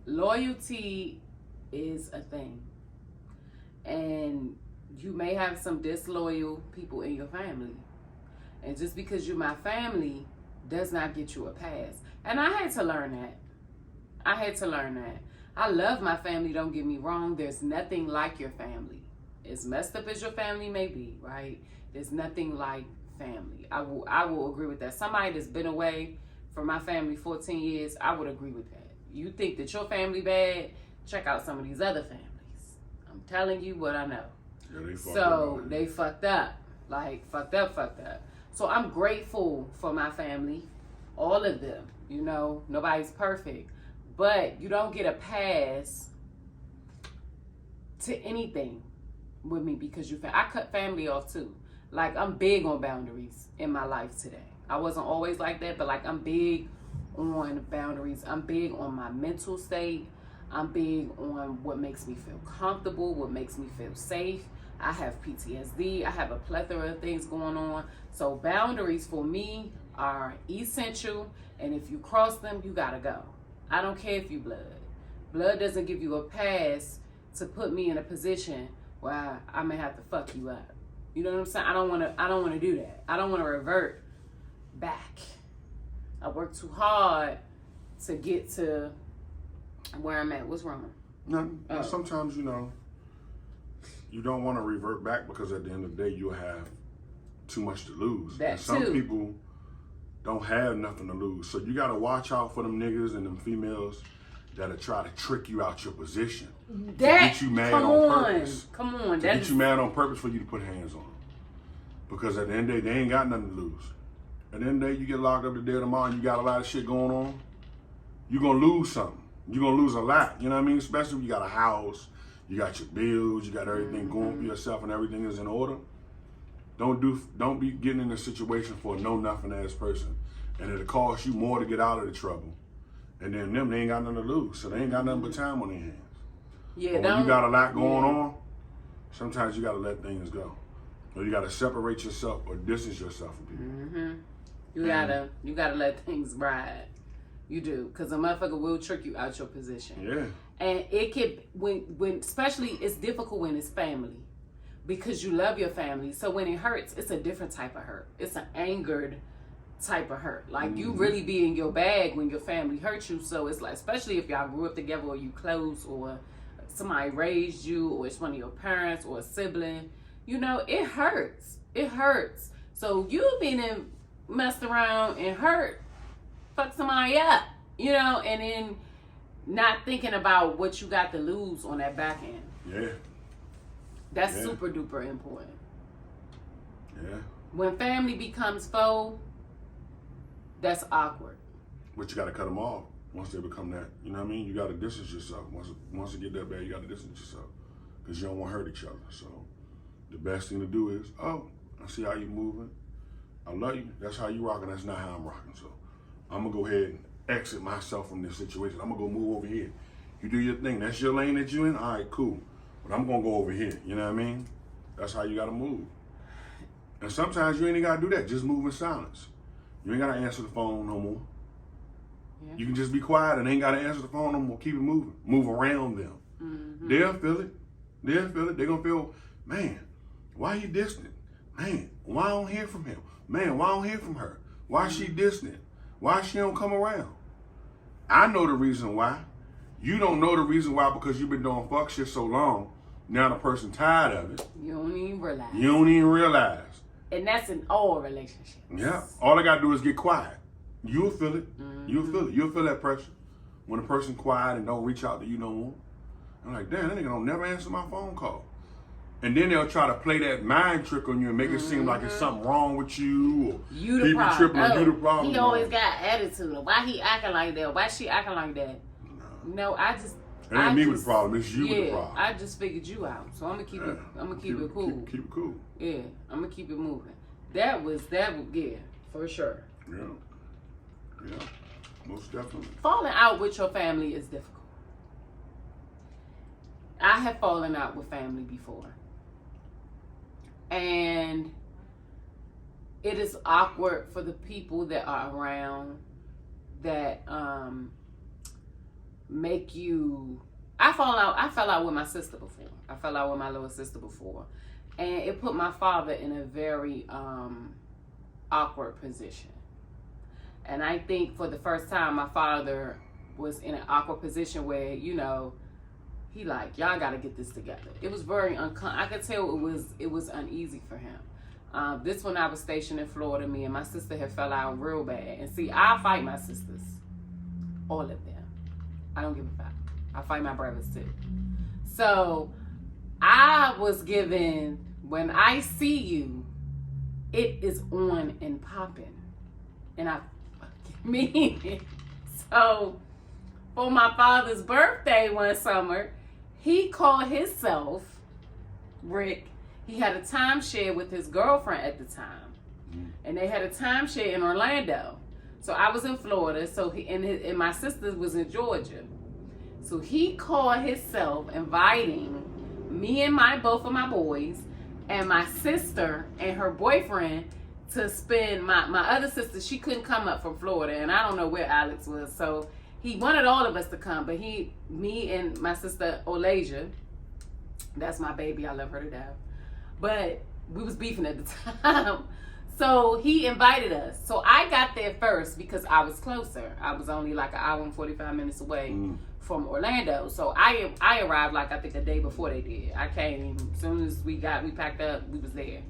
Loyalty is a thing, and you may have some disloyal people in your family, and just because you're my family does not get you a pass. And I had to learn that. I love my family, don't get me wrong. There's nothing like your family. As messed up as your family may be, right? There's nothing like family. I will agree with that. Somebody that's been away from my family 14 years, I would agree with that. You think that your family bad? Check out some of these other families. I'm telling you what I know. Yeah, they fucked up. Like, fucked up. So I'm grateful for my family. All of them. You know, nobody's perfect. But you don't get a pass to anything with me because I cut family off too. Like, I'm big on boundaries in my life today. I wasn't always like that, but like, I'm big on boundaries. I'm big on my mental state. I'm big on what makes me feel comfortable, what makes me feel safe. I have PTSD. I have a plethora of things going on. So boundaries for me are essential. And if you cross them, you gotta go. I don't care if you blood. Blood doesn't give you a pass to put me in a position where I may have to fuck you up. You know what I'm saying? I don't want to do that. I don't want to revert back. I work too hard to get to where I'm at. What's wrong? No, sometimes, you know, you don't want to revert back because at the end of the day, you'll have too much to lose. That and some too. people don't have nothing to lose. So you got to watch out for them niggas and them females that'll try to trick you out your position. Get you mad on purpose. Come on. Get you mad on purpose for you to put hands on them. Because at the end of the day, they ain't got nothing to lose. At the end of the day, you get locked up today or tomorrow and you got a lot of shit going on, you're going to lose something. You're going to lose a lot. You know what I mean? Especially if you got a house, you got your bills, you got everything going for yourself and everything is in order. Don't be getting in a situation for a know-nothing ass person. And it'll cost you more to get out of the trouble. And then they ain't got nothing to lose. So they ain't got nothing but time on their hands. Yeah, but when you got a lot going on, sometimes you got to let things go. Or you got to separate yourself or distance yourself from people. Mm-hmm. You gotta let things ride. You do, because a motherfucker will trick you out your position. Yeah. And it can, when especially it's difficult when it's family, because you love your family. So when it hurts, it's a different type of hurt. It's an angered type of hurt. Like you really be in your bag when your family hurts you. So it's like, especially if y'all grew up together or you close or somebody raised you or it's one of your parents or a sibling, you know, it hurts. It hurts. So you being messed around and hurt, fuck somebody up, you know, and then not thinking about what you got to lose on that back end. Yeah. That's super duper important. Yeah. When family becomes foe, that's awkward. But you got to cut them off once they become that. You know what I mean? You got to distance yourself. Once it get that bad, you got to distance yourself because you don't want to hurt each other. So the best thing to do is, oh, I see how you moving. I love you. That's how you rocking. That's not how I'm rocking. So I'm going to go ahead and exit myself from this situation. I'm going to go move over here. You do your thing. That's your lane that you in? All right, cool. But I'm going to go over here. You know what I mean? That's how you got to move. And sometimes you ain't got to do that. Just move in silence. You ain't got to answer the phone no more. Yeah. You can just be quiet and ain't got to answer the phone no more. Keep it moving. Move around them. Mm-hmm. They'll feel it. They'll feel it. They're going to feel, man, why he distant? Man, why I don't hear from him? Man, why I don't hear from her? Why she distant? Why she don't come around? I know the reason why. You don't know the reason why because you've been doing fuck shit so long. Now the person tired of it. You don't even realize. You don't even realize. And that's in all relationships. Yeah. All I got to do is get quiet. You'll feel it. Mm-hmm. You'll feel it. You'll feel that pressure. When a person quiet and don't reach out to you no more. I'm like, damn, that nigga don't never answer my phone call. And then they'll try to play that mind trick on you and make it seem like it's something wrong with you. Or you the problem. Tripping or you the problem. He always got attitude. Why he acting like that? Why she acting like that? No, I just... It ain't me with the problem. It's you with the problem. I just figured you out. So I'm gonna keep it. I'm gonna keep it cool. Keep it cool. Yeah, I'm gonna keep it moving. That was yeah, for sure. Yeah, most definitely. Falling out with your family is difficult. I have fallen out with family before, and it is awkward for the people that are around that make you... I fell out with my sister before. I fell out with my little sister before. And it put my father in a very awkward position. And I think for the first time, my father was in an awkward position where, you know, he like, y'all got to get this together. It was very I could tell it was uneasy for him. This one I was stationed in Florida, me and my sister had fell out real bad. And see, I fight my sisters. All of them. I don't give a fuck. I fight my brothers too. So I was given, when I see you, it is on and popping. And I fucking mean it. So for my father's birthday one summer, he called himself Rick. He had a timeshare with his girlfriend at the time. And they had a timeshare in Orlando. So I was in Florida, so and my sister was in Georgia. So he called himself inviting me and both of my boys and my sister and her boyfriend to spend, my other sister, she couldn't come up from Florida, and I don't know where Alex was. So he wanted all of us to come, but me and my sister Olasia, that's my baby, I love her to death, but we was beefing at the time. So he invited us. So I got there first because I was closer. I was only like an hour and 45 minutes away from Orlando. So I arrived like I think a day before they did. I came as soon as we packed up, we was there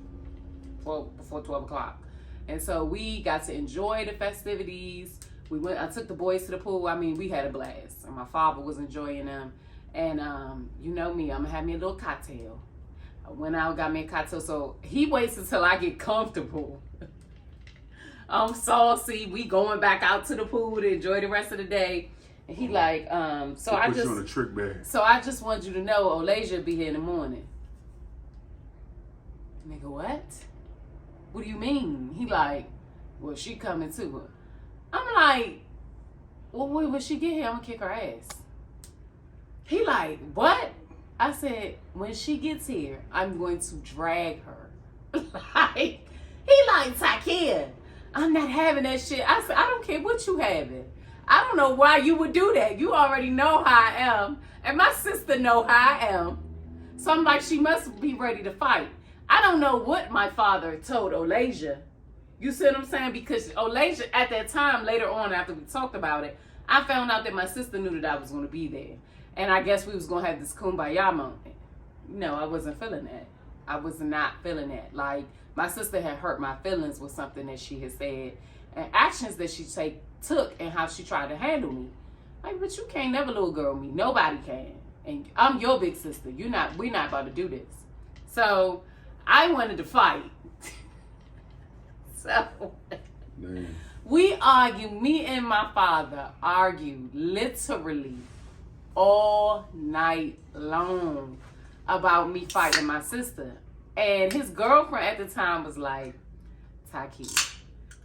before 12 o'clock. And so we got to enjoy the festivities. I took the boys to the pool. I mean, we had a blast. And my father was enjoying them. And you know me, I'm gonna have me a little cocktail. I went out, got me a cocktail. So he waits until I get comfortable. I'm saucy. We going back out to the pool to enjoy the rest of the day. And he like, so I just... you in a trick bag. So I just want you to know, Olasia be here in the morning. Nigga, what? What do you mean? He like, well, she coming too. I'm like, well, when she get here, I'm gonna kick her ass. He like, what? I said, when she gets here, I'm going to drag her. He like, Takia, I'm not having that shit. I said, I don't care what you having. I don't know why you would do that. You already know how I am. And my sister know how I am. So I'm like, she must be ready to fight. I don't know what my father told Olasia You see what I'm saying? Because Olasia, at that time, later on, after we talked about it, I found out that my sister knew that I was going to be there. And I guess we was going to have this kumbaya moment. No, I wasn't feeling that. I was not feeling that. Like, my sister had hurt my feelings with something that she had said and actions that she took and how she tried to handle me. Like, but you can't never little girl me. Nobody can. And I'm your big sister. We're not about to do this. So I wanted to fight. So we argued, me and my father argued literally all night long about me fighting my sister. And his girlfriend at the time was like, Taki,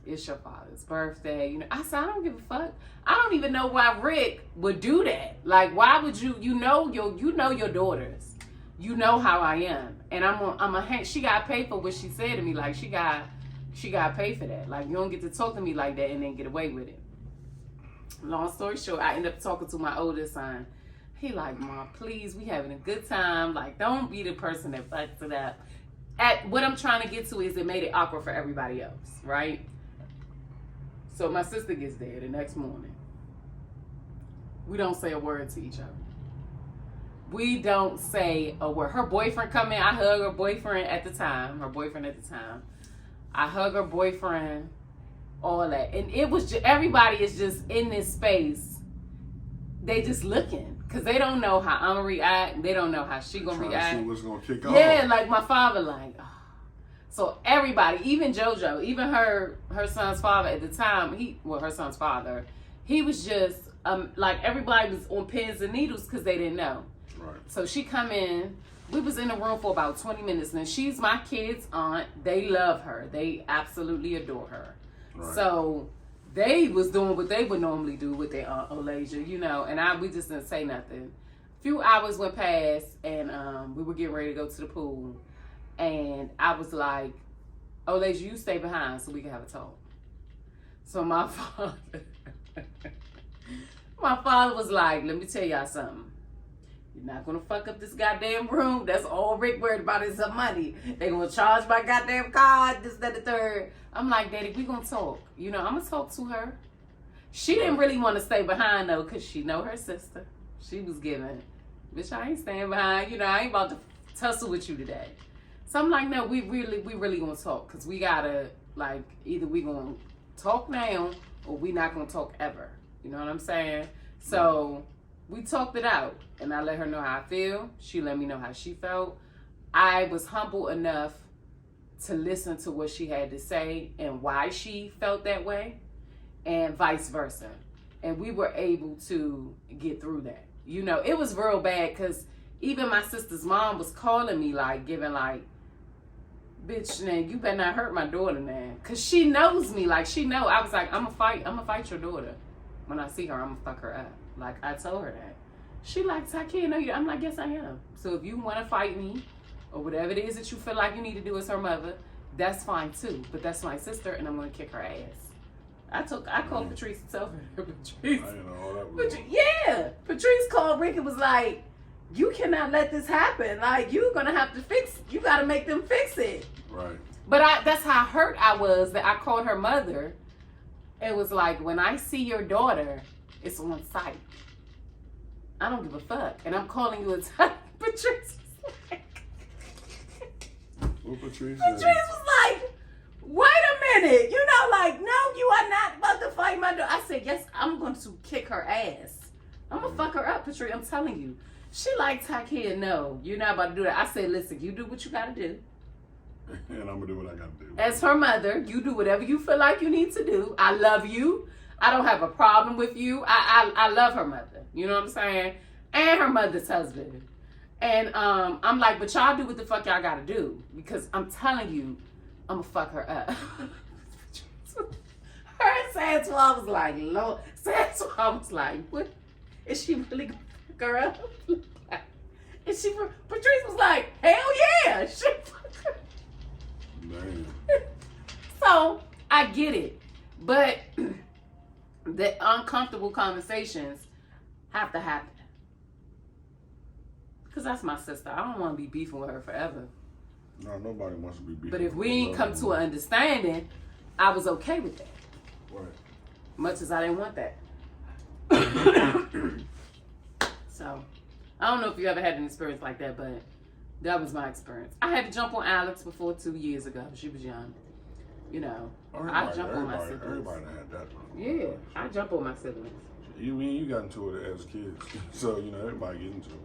it's your father's birthday. You know, I said, I don't give a fuck. I don't even know why Rick would do that. Like, why would you know your daughters. You know how I am. And she got paid for what she said to me. Like, she got paid for that. Like, you don't get to talk to me like that and then get away with it. Long story short, I ended up talking to my oldest son. He like, Mom, please, we having a good time. Like, don't be the person that fucks it up. What I'm trying to get to is it made it awkward for everybody else, right? So my sister gets there the next morning. We don't say a word to each other. We don't say a word. Her boyfriend come in. I hug her boyfriend at the time. I hug her boyfriend, all that. And it was just, everybody is just in this space. They just looking. Because they don't know how I'm going to react. They don't know how she going to react. See what's going to kick off. Yeah, like my father, like, oh. So everybody, even JoJo, even her son's father at the time, her son's father, he was just, like, everybody was on pins and needles because they didn't know. Right. So she come in. We was in the room for about 20 minutes. And she's my kid's aunt. They love her. They absolutely adore her. Right. So they was doing what they would normally do with their aunt Olasia, you know. And we just didn't say nothing. A few hours went past, and we were getting ready to go to the pool. And I was like, Olasia, you stay behind so we can have a talk. So my father was like, let me tell y'all something. You're not gonna fuck up this goddamn room. That's all Rick worried about is some money. They gonna charge my goddamn card, this, that, the third. I'm like, Daddy, we gonna talk. You know, I'm gonna talk to her. She didn't really want to stay behind though, cause she know her sister. She was giving, bitch, I ain't staying behind. You know, I ain't about to tussle with you today. So I'm like, no, we really gonna talk, cause we gotta, like, either we gonna talk now or we not gonna talk ever. You know what I'm saying? So we talked it out, and I let her know how I feel. She let me know how she felt. I was humble enough to listen to what she had to say and why she felt that way, and vice versa. And we were able to get through that. You know, it was real bad because even my sister's mom was calling me, like, giving, like, bitch, man, you better not hurt my daughter, man. Because she knows me. Like, she know. I was like, I'm going to fight your daughter. When I see her, I'm going to fuck her up. Like, I told her that. She like, I can't know you. I'm like, yes, I am. So if you want to fight me or whatever it is that you feel like you need to do as her mother, that's fine too. But that's my sister, and I'm going to kick her ass. I called Patrice and told her. Patrice. I didn't know all that was. Yeah. Patrice called Rick and was like, you cannot let this happen. Like, you're going to have to you got to make them fix it. Right. But that's how hurt I was that I called her mother. It was like, when I see your daughter, it's on sight. I don't give a fuck. And I'm calling you a time. Patrice was like... What Patrice was like, wait a minute. You know, like, no, you are not about to fight my daughter. I said, yes, I'm going to kick her ass. I'm going to fuck her up, Patrice. I'm telling you. She like, Takia, no, you're not about to do that. I said, listen, you do what you got to do. And I'm going to do what I got to do. As her mother, you do whatever you feel like you need to do. I love you. I don't have a problem with you. I love her mother. You know what I'm saying? And her mother's husband. And I'm like, but y'all do what the fuck y'all got to do. Because I'm telling you, I'm going to fuck her up. Her and Santua was like, Lord. Santua was like, what? Is she really going to fuck her up? Is she? Patrice was like, hell yeah. She fuck her. Man. So I get it, but the uncomfortable conversations have to happen because that's my sister. I don't want to be beefing with her forever. No, nobody wants to be beefing. But if we ain't come to an understanding, I was okay with that. Right. Much as I didn't want that. So, I don't know if you ever had an experience like that, but that was my experience. I had to jump on Alex before 2 years ago. She was young. You know, I jump on my siblings. Everybody had that. Yeah, I jump on my siblings. You got into it as kids. So, you know, everybody get into it.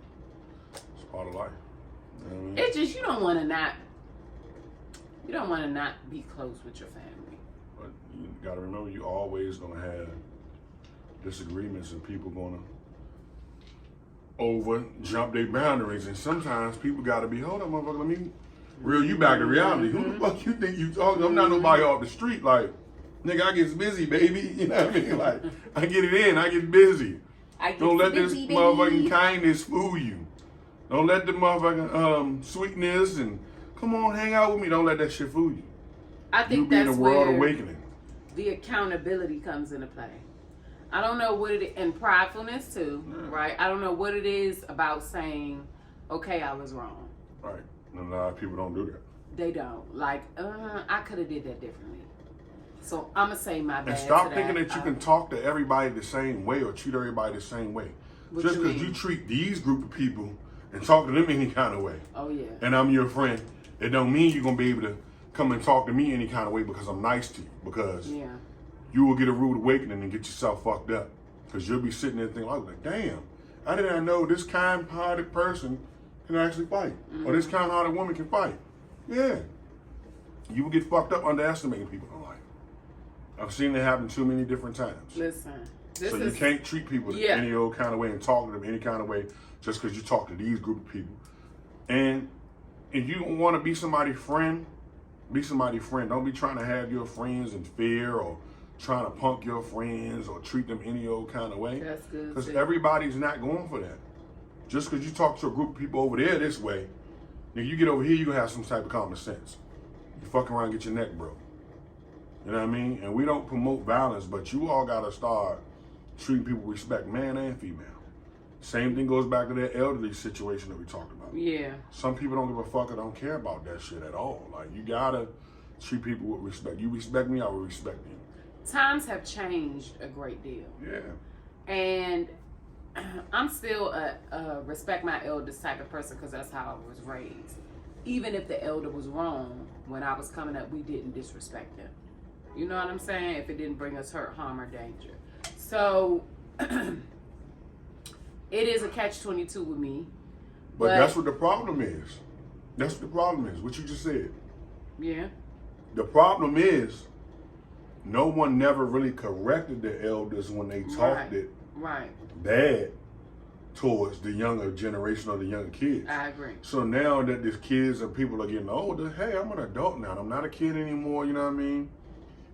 It's part of life. You know what I mean? It's just you don't want to not be close with your family. But you got to remember, you always going to have disagreements and people going to over jump their boundaries. And sometimes people got to be, hold on, motherfucker, let me reel you back to reality. Who the fuck you think you talking? I'm not nobody off the street. Like, nigga, I get busy, baby. You know what I mean? Like, I get it in. I get busy. Don't let this motherfucking kindness fool you. Don't let the motherfucking sweetness and come on, hang out with me. Don't let that shit fool you. I think you be in that's a world where awakening. The accountability comes into play. I don't know what it is, and pridefulness too, right? I don't know what it is about saying, okay, I was wrong. Right. And a lot of people don't do that. They don't. Like, I could have did that differently. So I'm going to say my bad. And stop thinking that you can talk to everybody the same way or treat everybody the same way. Just because you treat these group of people and talk to them any kind of way. Oh, yeah. And I'm your friend, it don't mean you're going to be able to come and talk to me any kind of way because I'm nice to you. Because you will get a rude awakening and get yourself fucked up. Because you'll be sitting there thinking, like, damn, how did I know this kind-hearted person can actually fight? Or this kind-hearted woman can fight? Yeah. You will get fucked up underestimating people in life. I've seen it happen too many different times. Listen. So you can't treat people any old kind of way and talk to them any kind of way just because you talk to these group of people. And if you want to be somebody's friend, be somebody's friend. Don't be trying to have your friends in fear or trying to punk your friends or treat them any old kind of way. That's good. Because everybody's not going for that. Just because you talk to a group of people over there this way, if you get over here, you're going to have some type of common sense. You fuck around and get your neck broke. You know what I mean? And we don't promote violence, but you all got to start treating people with respect, man and female. Same thing goes back to that elderly situation that we talked about. Yeah. Some people don't give a fuck or don't care about that shit at all. Like, you got to treat people with respect. You respect me, I will respect you. Times have changed a great deal. Yeah. And I'm still a respect my elders type of person because that's how I was raised. Even if the elder was wrong, when I was coming up, we didn't disrespect them. You know what I'm saying? If it didn't bring us hurt, harm, or danger. So, it is a catch-22 with me. But that's what the problem is. That's what the problem is, what you just said. Yeah. The problem is, no one never really corrected the elders when they talked it bad towards the younger generation or the younger kids. I agree. So now that these kids and people are getting older, hey, I'm an adult now. I'm not a kid anymore, you know what I mean?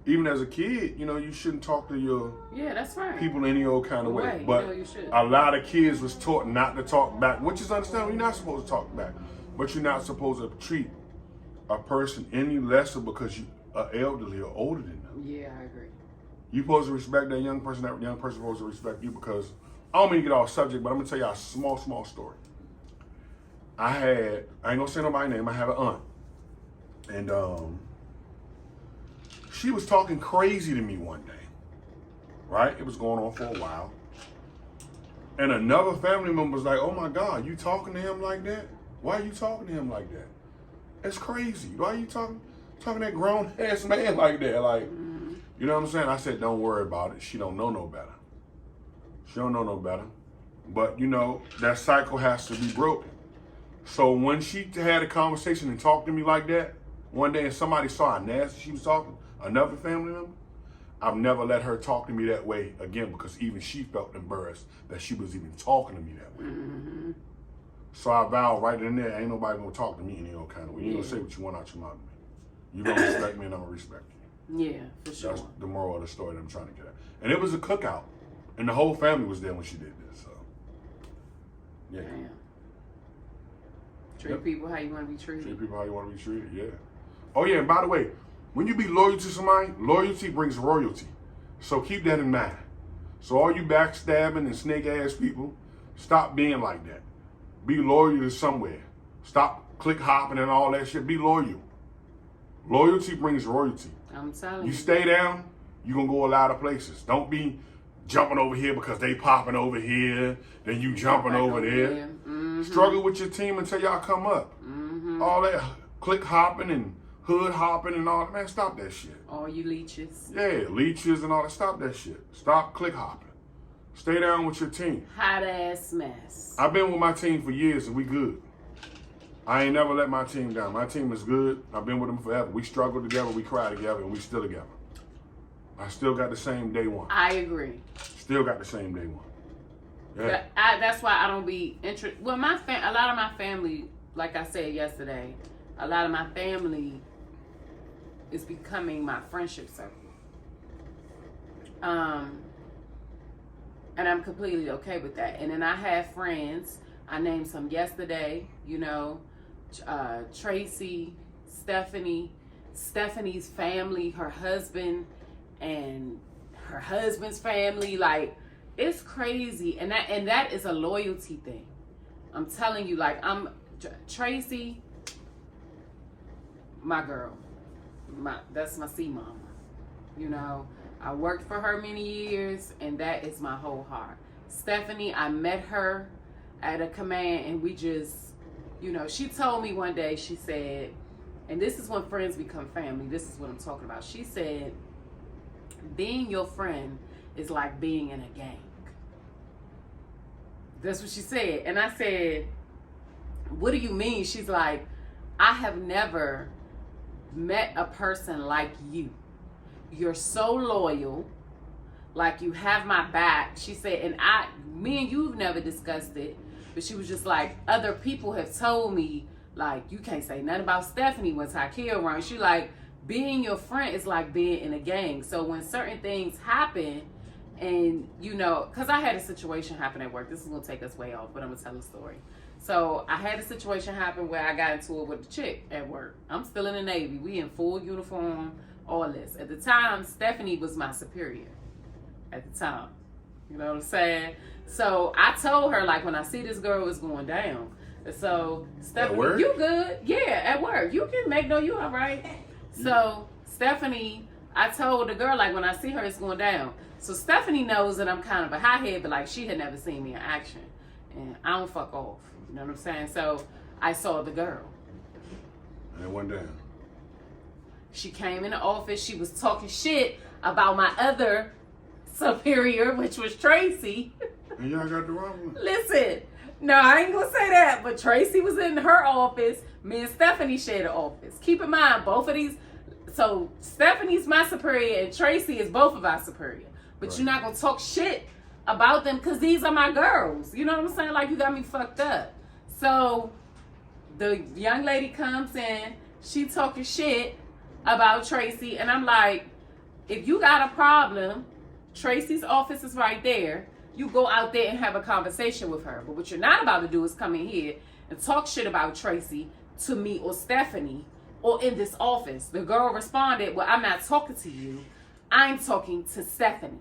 Even as a kid, you know, you shouldn't talk to your that's right. people any old kind of way. But you should. a lot of kids was taught not to talk back, which is understandable. You're not supposed to talk back. But you're not supposed to treat a person any lesser because you are elderly or older than them. Yeah, I agree. You're supposed to respect that young person supposed to respect you because, I don't mean to get off subject, but I'm going to tell you a small story. I ain't going to say nobody's name, I have an aunt. And she was talking crazy to me one day, right? It was going on for a while. And another family member was like, oh my God, you talking to him like that? Why are you talking to him like that? It's crazy. Why are you talking to that grown ass man like that? Like, you know what I'm saying? I said, don't worry about it. She don't know no better. She don't know no better. But, you know, that cycle has to be broken. So when she had a conversation and talked to me like that, one day and somebody saw how nasty she was talking, another family member, I've never let her talk to me that way again because even she felt embarrassed that she was even talking to me that way. Mm-hmm. So I vowed right in there, ain't nobody gonna talk to me any old kind of way. You ain't gonna say what you want out your mouth to me. You gonna respect me and I'm gonna respect you. Yeah, for sure. That's the moral of the story that I'm trying to get at. And it was a cookout. And the whole family was there when she did this, so. Yeah. Damn. Treat people how you want to be treated. Treat people how you want to be treated, yeah. Oh yeah, and by the way, when you be loyal to somebody, loyalty brings royalty. So keep that in mind. So all you backstabbing and snake ass people, stop being like that. Be loyal to somewhere. Stop click hopping and all that shit. Be loyal. Loyalty brings royalty. I'm telling you. You stay down, you're going to go a lot of places. Don't be jumping over here because they popping over here, then you jumping over there. Mm-hmm. Struggle with your team until y'all come up. Mm-hmm. All that click hopping and hood hopping and all that, man, stop that shit. All you leeches. Yeah, leeches and all that, stop that shit. Stop click hopping. Stay down with your team. Hot ass mess. I've been with my team for years and we good. I ain't never let my team down. My team is good. I've been with them forever. We struggle together, we cry together, and we still together. I still got the same day one. I agree. Still got the same day one. Yeah. That's why I don't be interested. Well, a lot of my family, like I said yesterday, a lot of my family is becoming my friendship circle. And I'm completely okay with that. And then I have friends. I named some yesterday, Tracy, Stephanie, Stephanie's family, her husband, and her husband's family. Like, it's crazy. And that is a loyalty thing. I'm telling you, like, Tracy, my girl. That's my C mama. I worked for her many years, and that is my whole heart. Stephanie, I met her at a command, and we just, she told me one day, she said, and this is when friends become family, this is what I'm talking about. She said, being your friend is like being in a gang. That's what she said. And I said, what do you mean? She's like, I have never met a person like you. You're so loyal, like you have my back. She said, and me and you've never discussed it, but she was just like, other people have told me, like, you can't say nothing about Stephanie when Takia around. She like, being your friend is like being in a gang. So when certain things happen, and because I had a situation happen at work. This is gonna take us way off, but I'm gonna tell a story. So I had a situation happen where I got into it with a chick at work. I'm still in the Navy. We in full uniform, all this. At the time, Stephanie was my superior. At the time. You know what I'm saying? So I told her, like, when I see this girl, it's going down. So, Stephanie, you good? Yeah, at work. You can make you all right. So, Stephanie, I told the girl, like, when I see her, it's going down. So, Stephanie knows that I'm kind of a hothead, but, like, she had never seen me in action. And I don't fuck off. You know what I'm saying? So, I saw the girl. And it went down. She came in the office. She was talking shit about my other superior, which was Tracy. And y'all got the wrong one. Listen, no, I ain't gonna say that, but Tracy was in her office. Me and Stephanie shared the office. Keep in mind, both of these. So Stephanie's my superior, and Tracy is both of our superior. But You're not gonna talk shit about them because these are my girls. You know what I'm saying? Like, you got me fucked up. So the young lady comes in. She talking shit about Tracy, and I'm like, if you got a problem, Tracy's office is right there. You go out there and have a conversation with her. But what you're not about to do is come in here and talk shit about Tracy to me or Stephanie or in this office. The girl responded, well, I'm not talking to you. I'm talking to Stephanie.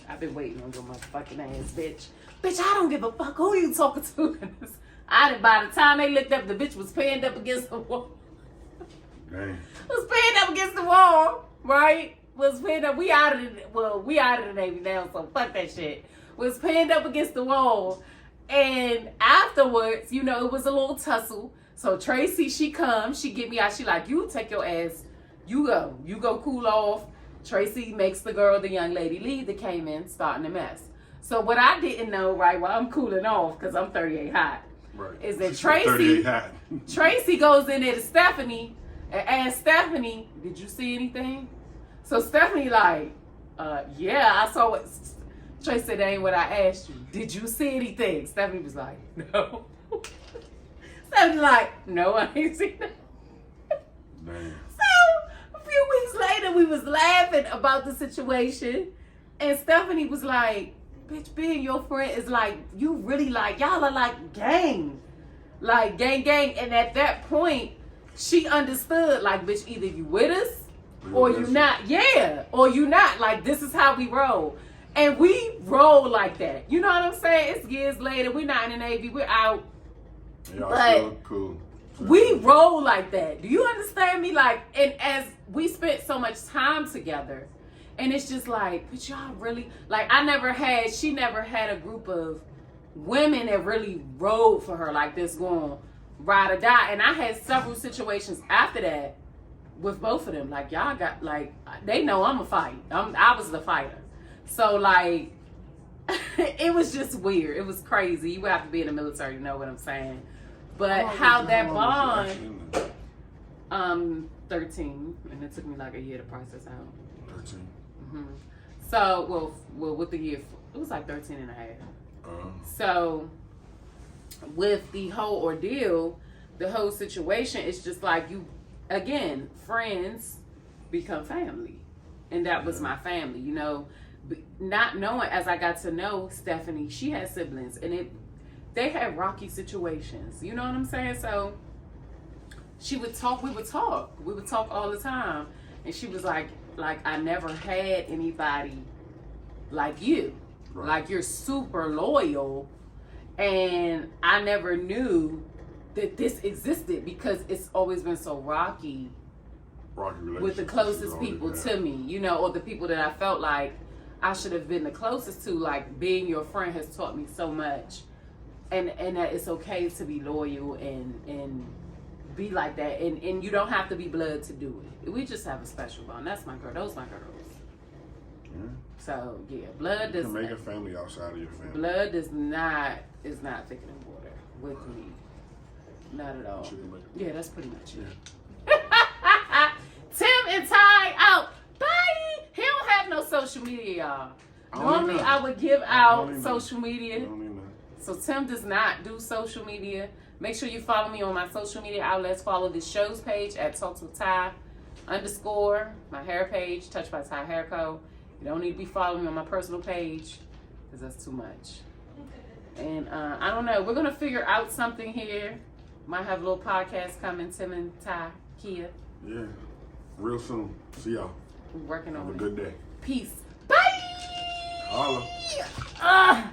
I've been waiting on your motherfucking ass, bitch. Bitch, I don't give a fuck who you talking to. By the time they looked up, the bitch was pinned up against the wall. Dang. Was pinned up against the wall, right? Was pinned up. We out of the Navy now, so fuck that shit. Was pinned up against the wall, and afterwards, it was a little tussle. So Tracy, she comes, she get me out. She like, you take your ass, you go cool off. Tracy makes the young lady leave that came in, starting a mess. So what I didn't know, right, while I'm cooling off, because I'm 38 hot, right, is that Tracy goes in there to Stephanie and asks Stephanie, did you see anything? So Stephanie like, yeah, I saw it. Tracy said, that ain't what I asked you. Did you see anything? Stephanie was like, no. Stephanie like, no, I ain't seen that. Man. So a few weeks later, we was laughing about the situation, and Stephanie was like, bitch, being your friend is like, you really like, y'all are like gang. Like gang. And at that point, she understood, like, bitch, either you with us or you not. Yeah, or you not. Like, this is how we roll. And we roll like that. You know what I'm saying? It's years later. We're not in the Navy. We're out. Y'all still cool. We roll like that. Do you understand me? Like, and as we spent so much time together, and it's just like, but y'all really, like, she never had a group of women that really rode for her like this, going ride or die. And I had several situations after that with both of them. Like, y'all got, like, they know I'm a fight. I was the fighter. So, like, it was just weird. It was crazy. You would have to be in the military to know what I'm saying. But how that bond, 13, and it took me like a year to process out. 13. Mm-hmm. So, well, with the year, it was like 13 and a half. So, with the whole ordeal, the whole situation, it's just like you, again, friends become family. And that was my family, you know. Not knowing, as I got to know Stephanie, she had siblings, and they had rocky situations. You know what I'm saying? So she would talk, we would talk all the time. And she was like, I never had anybody like you. Right. Like, you're super loyal, and I never knew that this existed because it's always been so rocky with the closest people to me, you know, or the people that I felt like I should have been the closest to. Like, being your friend has taught me so much. And that it's okay to be loyal and be like that. And you don't have to be blood to do it. We just have a special bond. That's my girl. Those my girls. Yeah. So, yeah, blood does... You can make a family outside of your family. Blood is not thicker than water with me. Not at all. Yeah, that's pretty much it. Tim and Ty out. Bye! He don't have no social media, y'all. Normally, I would give out social media. So Tim does not do social media. Make sure you follow me on my social media outlets. Follow this show's page at TalksWitTy _ my hair page, TouchedByTyHairCo. You don't need to be following me on my personal page because that's too much. And I don't know. We're going to figure out something here. Might have a little podcast coming, Tim and Ty, Kia. Yeah, real soon. See y'all. We're working on it. Have a good day. Peace. Bye! Holla.